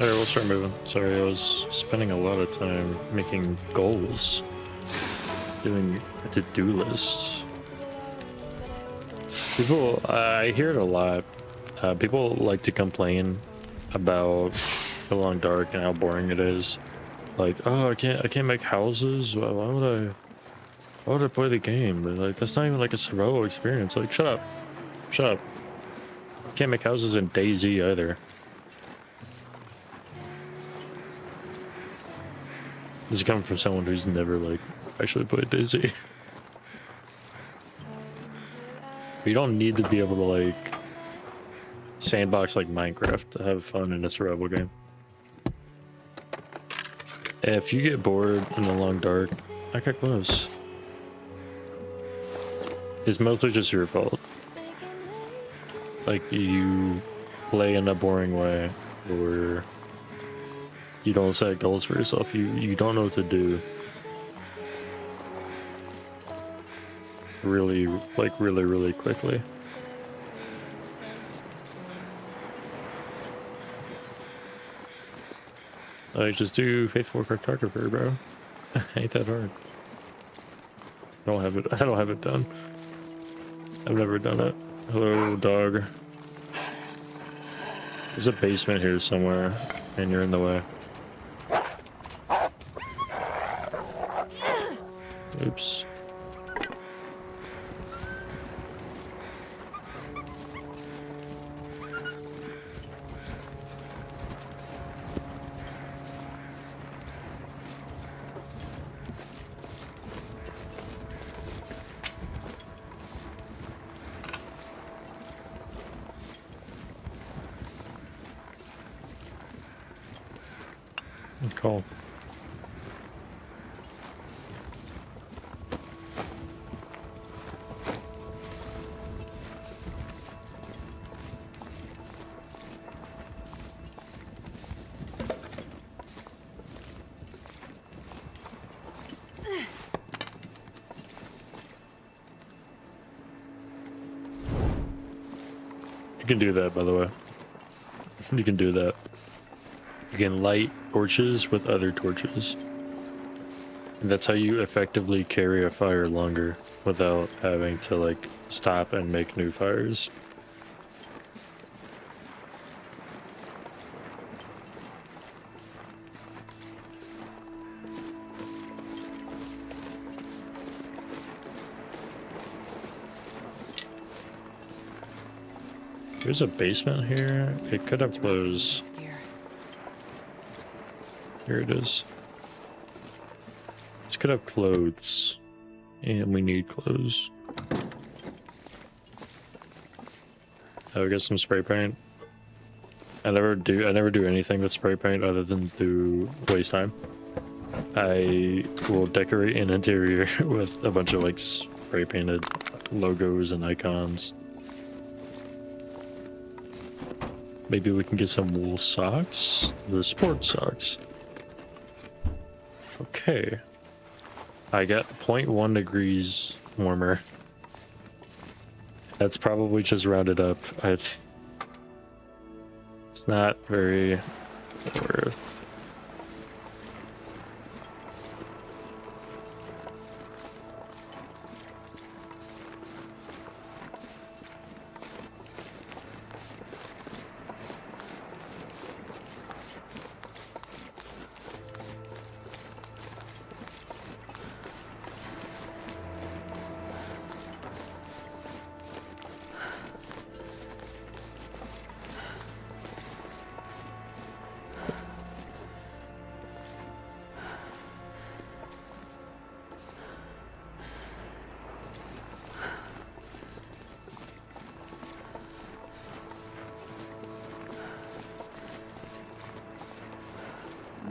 S1: Alright, we'll start moving. Sorry, I was spending a lot of time making goals, doing a to-do list. People, I hear it a lot. People like to complain about the long dark and how boring it is. Like, oh, I can't make houses. Why would I play the game? But, like, that's not even like a survival experience. Like, shut up, shut up. Can't make houses in DayZ either. This is coming from someone who's never like actually played DayZ. You don't need to be able to like sandbox like Minecraft to have fun in a survival game. If you get bored in the long dark, I got close. It's mostly just your fault. Like you play in a boring way, or you don't set goals for yourself. You don't know what to do. Really quickly. Like, just do Faithful Cartographer, bro. Ain't that hard. I don't have it done. I've never done it. Hello, dog. There's a basement here somewhere, and you're in the way. Oops. Cool. You can do that, by the way. You can do that. You can light torches with other torches. And that's how you effectively carry a fire longer without having to like stop and make new fires. There's a basement here. It could have closed. Here it is. This could have clothes. And we need clothes. Oh, we got some spray paint. I never do anything with spray paint other than to waste time. I will decorate an interior with a bunch of like spray painted logos and icons. Maybe we can get some wool socks. The sports socks. Okay. I got 0.1 degrees warmer. That's probably just rounded up. It's not very worth.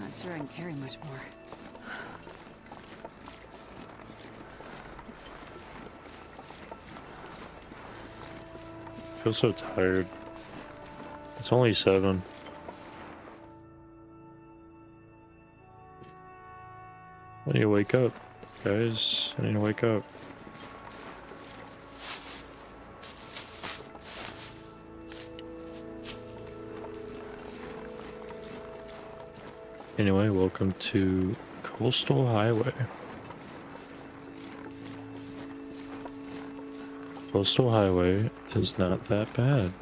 S2: not sure I can carry much more.
S1: I feel so tired. It's only 7. I need to wake up, guys. I need to wake up. Anyway, welcome to Coastal Highway. Coastal Highway is not that bad.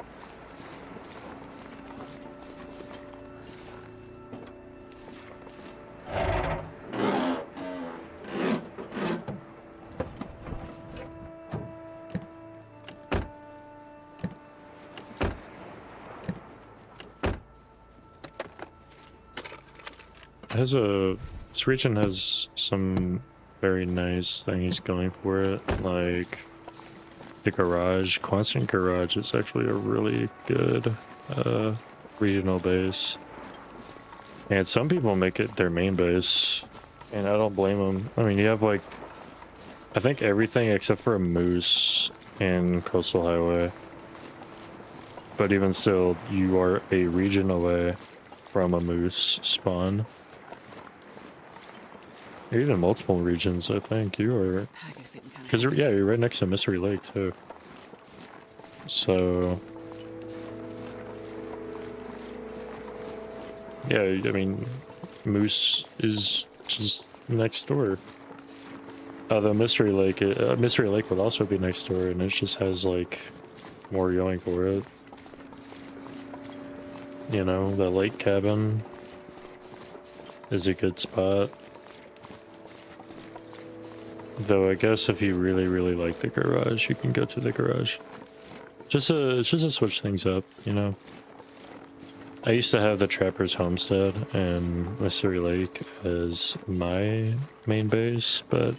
S1: This region has some very nice things going for it, like the garage. Constant Garage is actually a really good regional base, and some people make it their main base, and I don't blame them. I mean, you have like, I think everything except for a moose in Coastal Highway, but even still, you are a region away from a moose spawn. Even multiple regions, I think. You are... Because, yeah, you're right next to Mystery Lake, too. So... yeah, I mean, Moose is just next door. Although Mystery Lake would also be next door, and it just has, like, more going for it. You know, the lake cabin is a good spot. Though I guess if you really, really like the garage, you can go to the garage. Just to switch things up, you know. I used to have the Trapper's Homestead and Mystery Lake as my main base, but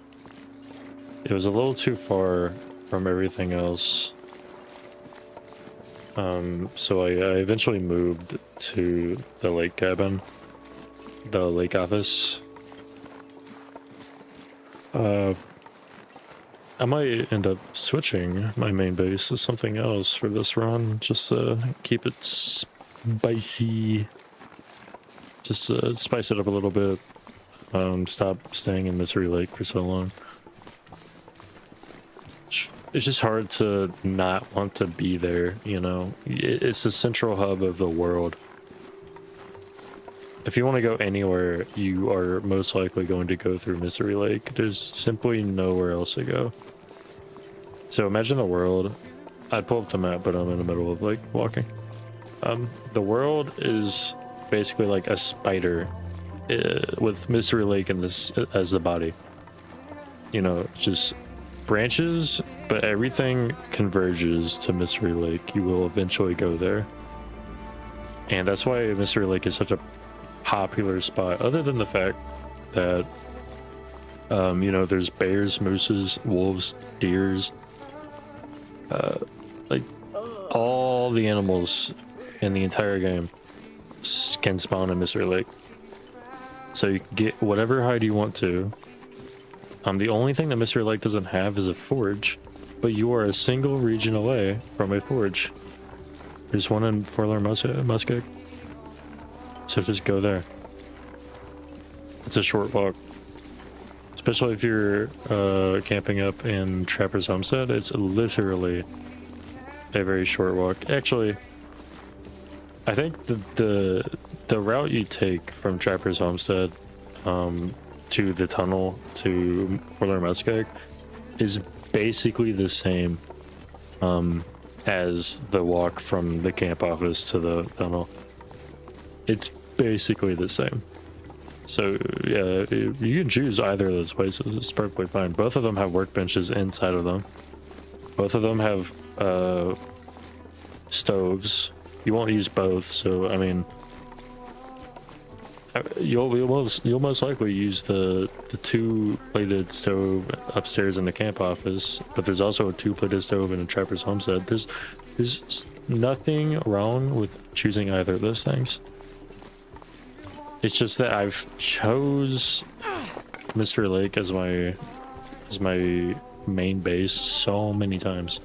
S1: it was a little too far from everything else. So I eventually moved to the lake cabin, the lake office. I might end up switching my main base to something else for this run, just to keep it spicy. Just spice it up a little bit. Stop staying in Mystery Lake for so long. It's just hard to not want to be there, you know? It's the central hub of the world. If you want to go anywhere, you are most likely going to go through Mystery Lake. There's simply nowhere else to go. So imagine a world. I'd pull up the map, but I'm in the middle of like walking. The world is basically like a spider with Mystery Lake in this as the body. You know, just branches, but everything converges to Mystery Lake. You will eventually go there. And that's why Mystery Lake is such a popular spot, other than the fact that you know, there's bears, mooses, wolves, deers, like all the animals in the entire game can spawn in Mystery Lake. So you can get whatever hide you want to. The only thing that Mystery Lake doesn't have is a forge, but you are a single region away from a forge. There's one in Forlorn Muskeg. So just go there. It's a short walk. Especially if you're camping up in Trapper's Homestead, it's literally a very short walk. Actually, I think the route you take from Trapper's Homestead to the tunnel to Forlorn Muskeg is basically the same as the walk from the camp office to the tunnel. It's basically the same. So yeah, you can choose either of those places. It's perfectly fine. Both of them have workbenches inside of them. Both of them have stoves. You won't use both, so I mean, you'll most likely use the 2-plated stove upstairs in the camp office. But there's also a 2-plated stove in a Trapper's Homestead. There's nothing wrong with choosing either of those things. It's just that I've chose Mystery Lake as my main base so many times.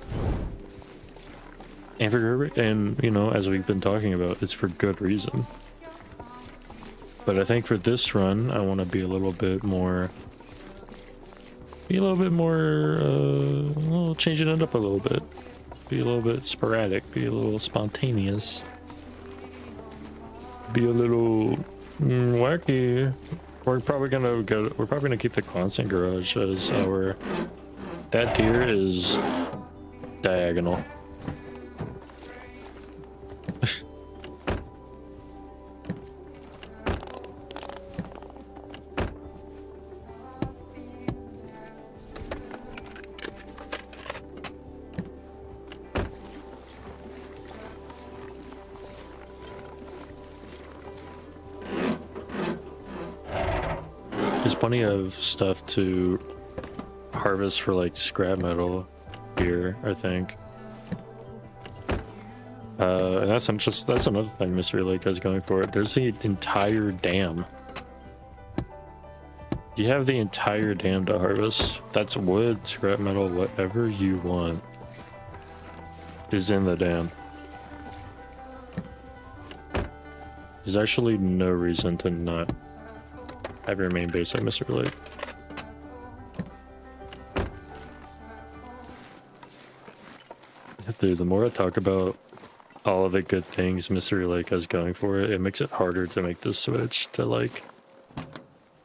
S1: And you know, as we've been talking about, it's for good reason. But I think for this run, I want to be a little bit more, changing it up a little bit. Be a little bit sporadic, be a little spontaneous. Be a little wacky. We're probably gonna keep the constant garage as our, that deer is diagonal. There's plenty of stuff to harvest for like scrap metal here, I think. And that's another thing Mystery Lake has going for it. There's the entire dam. You have the entire dam to harvest. That's wood, scrap metal, whatever you want is in the dam. There's actually no reason to not have your main base at Mystery Lake. Dude, the more I talk about all of the good things Mystery Lake has going for it, it makes it harder to make the switch to like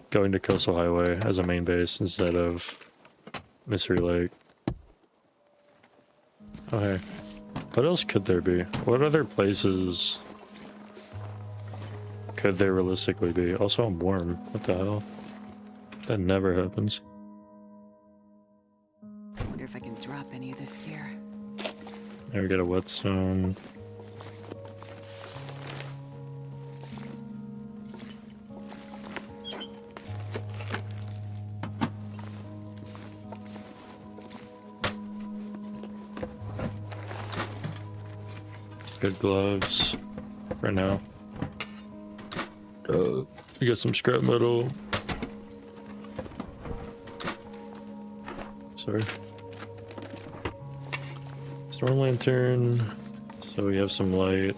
S1: going to Coastal Highway as a main base instead of Mystery Lake. Okay. What else could there be? What other places could there realistically be? Also, I'm warm. What the hell? That never happens.
S2: I wonder if I can drop any of this gear.
S1: There we get a whetstone. Good gloves right now. You got some scrap metal. Sorry. Storm lantern. So we have some light.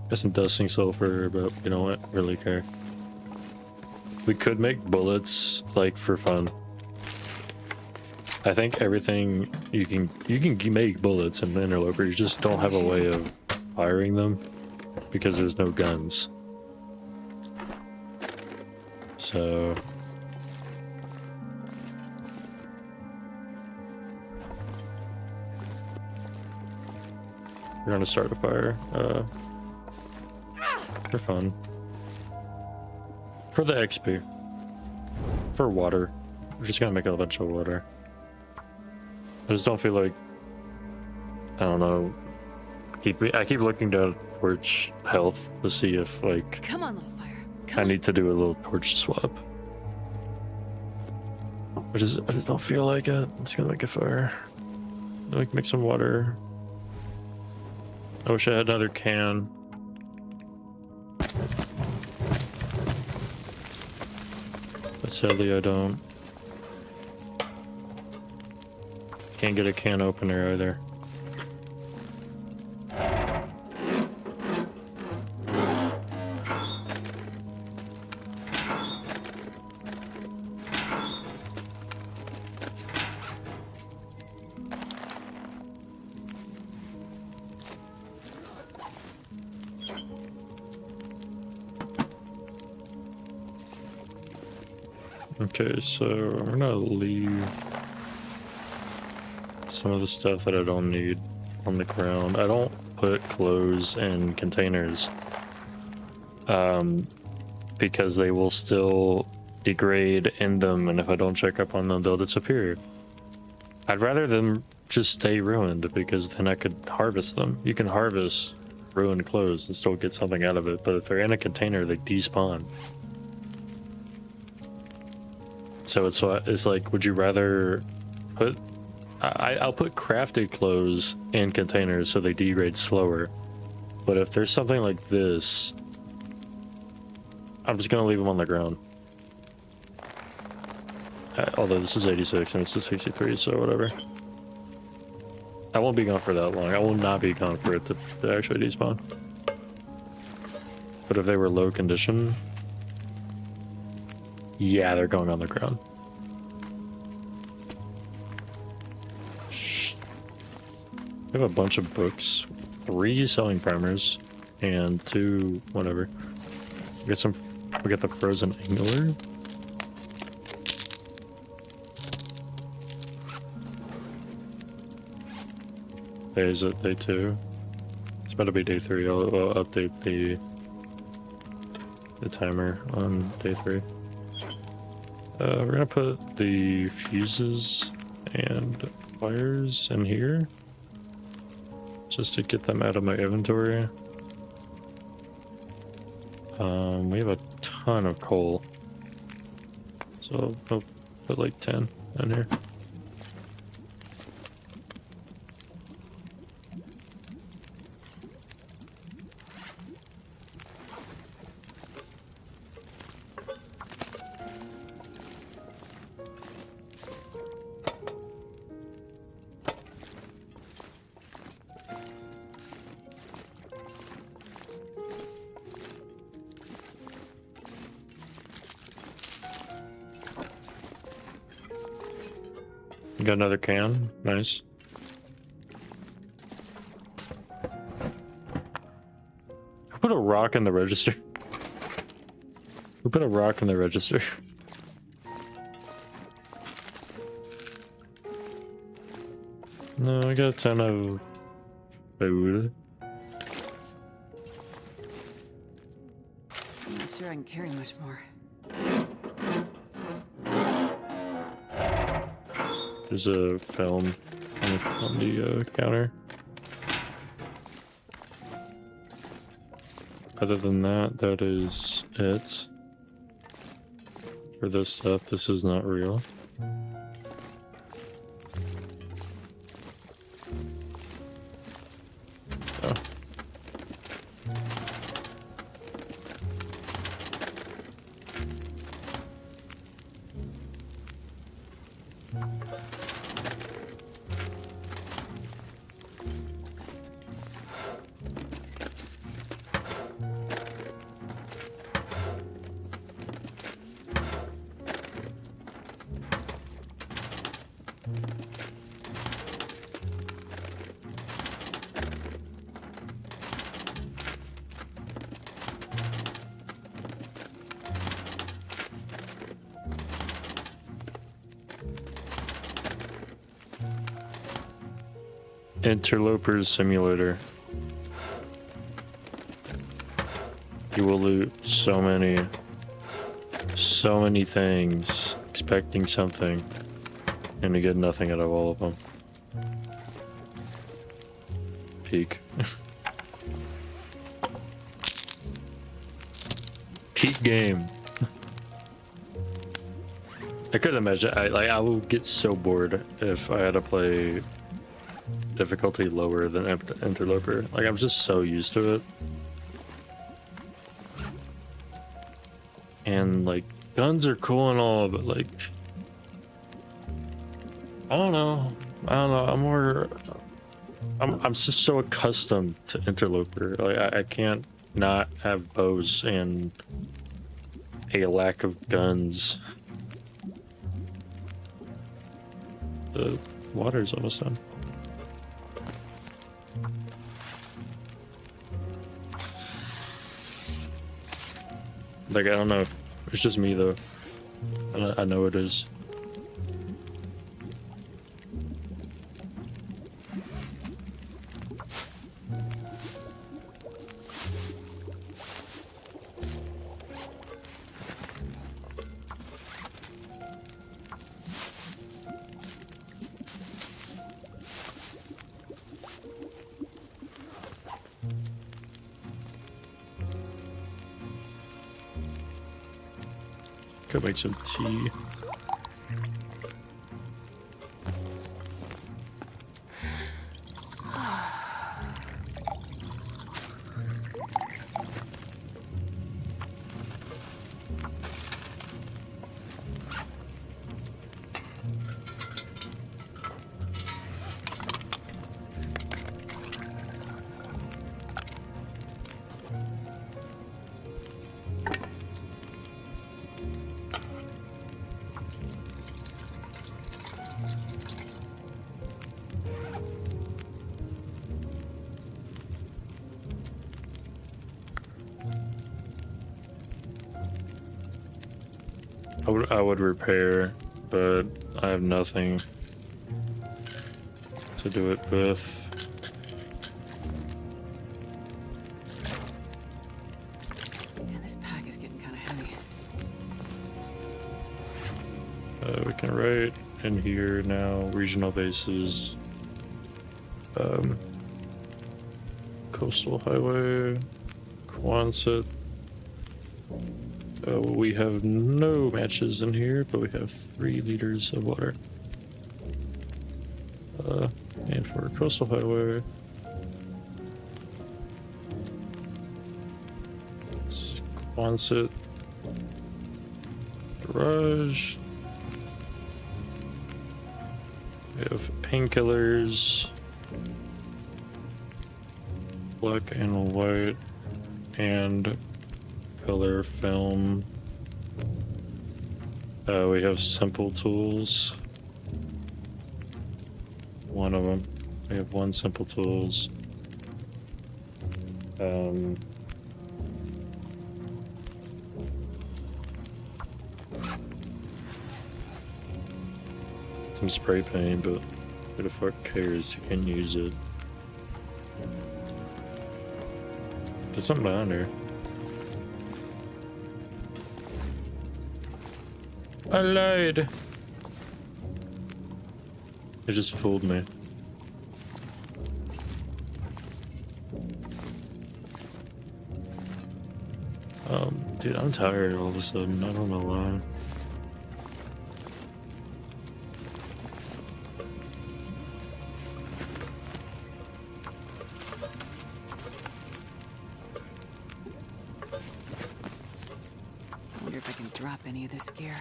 S1: Got some dusting sulfur, but you know what? Really care. We could make bullets like for fun. I think everything you can make bullets in the Interloper. You just don't have a way of firing them because there's no guns. So we're gonna start a fire for fun, for the XP, for water. We're just gonna make a bunch of water. I just don't feel like, I don't know, I keep looking down at torch health to see if like
S2: Come on, little fire.
S1: I need to do a little torch swap. I just don't feel like it. I'm just gonna make a fire. Like make some water. I wish I had another can. But sadly I don't. Can't get a can opener either. Okay, so I'm gonna leave some of the stuff that I don't need on the ground. I don't put clothes in containers because they will still degrade in them, and if I don't check up on them, they'll disappear. I'd rather them just stay ruined because then I could harvest them. You can harvest ruined clothes and still get something out of it, but if they're in a container, they despawn. So it's like, would you rather put... I'll put crafted clothes in containers so they degrade slower. But if there's something like this, I'm just gonna leave them on the ground. Although this is 86 and it's a 63, so whatever. I won't be gone for that long. I will not be gone for it to actually despawn. But if they were low condition, yeah, they're going on the ground. Shh. We have a bunch of books, 3 selling primers, and 2 whatever. We got the frozen angler. Is it day 2? It's about to be day 3. I'll update the timer on day 3. We're gonna put the fuses and wires in here just to get them out of my inventory. We have a ton of coal, so I'll put like 10 in here. Got another can. Nice. Who put a rock in the register? Who put a rock in the register? No, I got a ton of food.
S2: I'm not sure I can carry much more.
S1: There's a film on the counter. Other than that, that is it. For this stuff, this is not real. Oh. Interloper's simulator. You will loot so many things, expecting something, and you get nothing out of all of them. Peak. Peak game. I couldn't imagine. I would get so bored if I had to play difficulty lower than Interloper. Like, I'm just so used to it. And like, guns are cool and all, but like, I don't know. I'm just so accustomed to Interloper. Like, I can't not have bows and a lack of guns. The water's almost done. Like, I don't know. It's just me, though. I know it is. Could make some tea. I would repair, but I have nothing to do it with.
S2: Man, this pack is getting kind of heavy.
S1: We can write in here now, regional bases. Coastal highway, Quonset. We have no matches in here, but we have 3 liters of water. And for coastal highway, it's Quonset garage. We have painkillers, black and white, and color film. We have simple tools. One of them. We have 1 simple tools. Some spray paint, but who the fuck cares? You can't use it. There's something down there. I lied. It just fooled me. Dude, I'm tired all of a sudden. I don't know why.
S2: I wonder if I can drop any of this gear.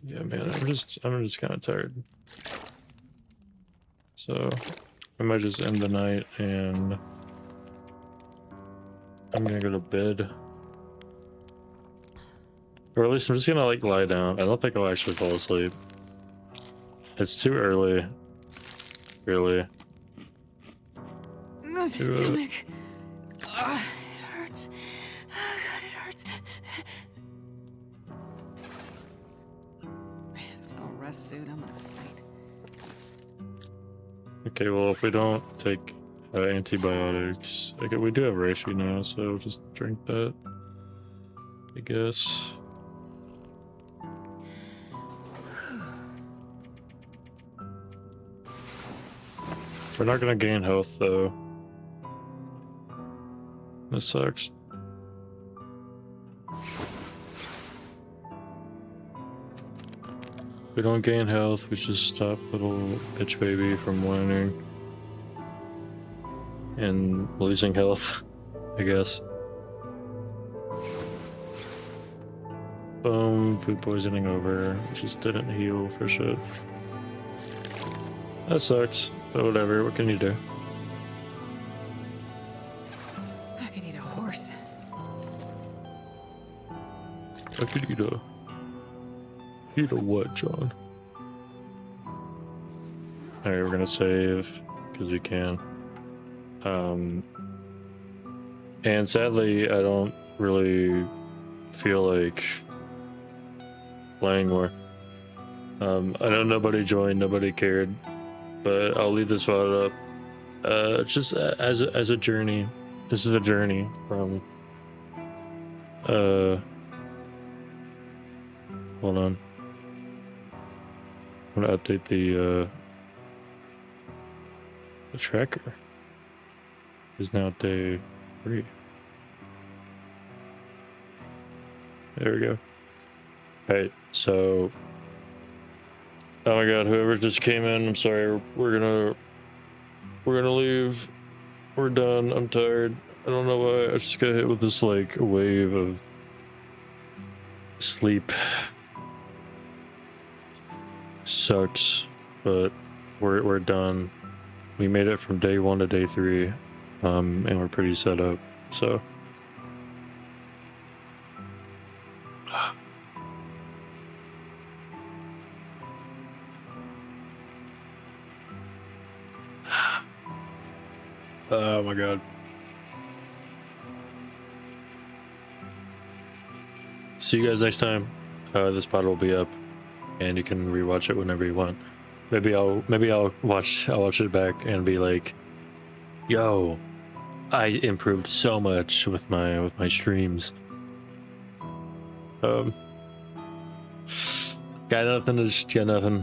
S1: Yeah, man, I'm just kind of tired. So I might just end the night and I'm gonna go to bed. Or at least I'm just gonna like lie down. I don't think I'll actually fall asleep. It's too early. Really.
S2: No, stomach. Ah, it hurts. Oh God, it hurts. Man, if I don't rest soon, I'm gonna faint.
S1: Okay, well, if we don't take antibiotics, okay, we do have reishi now, so just drink that, I guess. We're not gonna gain health though. This sucks. We don't gain health, we just stop little bitch baby from whining and losing health, I guess. Boom, food poisoning over. Just didn't heal for shit. That sucks, but whatever, what can you do?
S2: I could eat a horse.
S1: I could eat a... Eat a what, John? Alright, we're gonna save, because we can. And sadly, I don't really feel like playing more. I know nobody joined, nobody cared, but I'll leave this VOD up. Just as a journey. This is a journey from... Hold on. I'm gonna update the tracker. Is now day 3. There we go. Alright, so oh my god, whoever just came in, I'm sorry, we're gonna leave. We're done. I'm tired. I don't know why. I just got hit with this like wave of sleep. Sucks, but we're done. We made it from day 1 to day 3, and we're pretty set up. So Oh my god. See you guys next time. This pod will be up, and you can rewatch it whenever you want. Maybe I'll watch it back and be like, yo, I improved so much with my streams. Got nothing.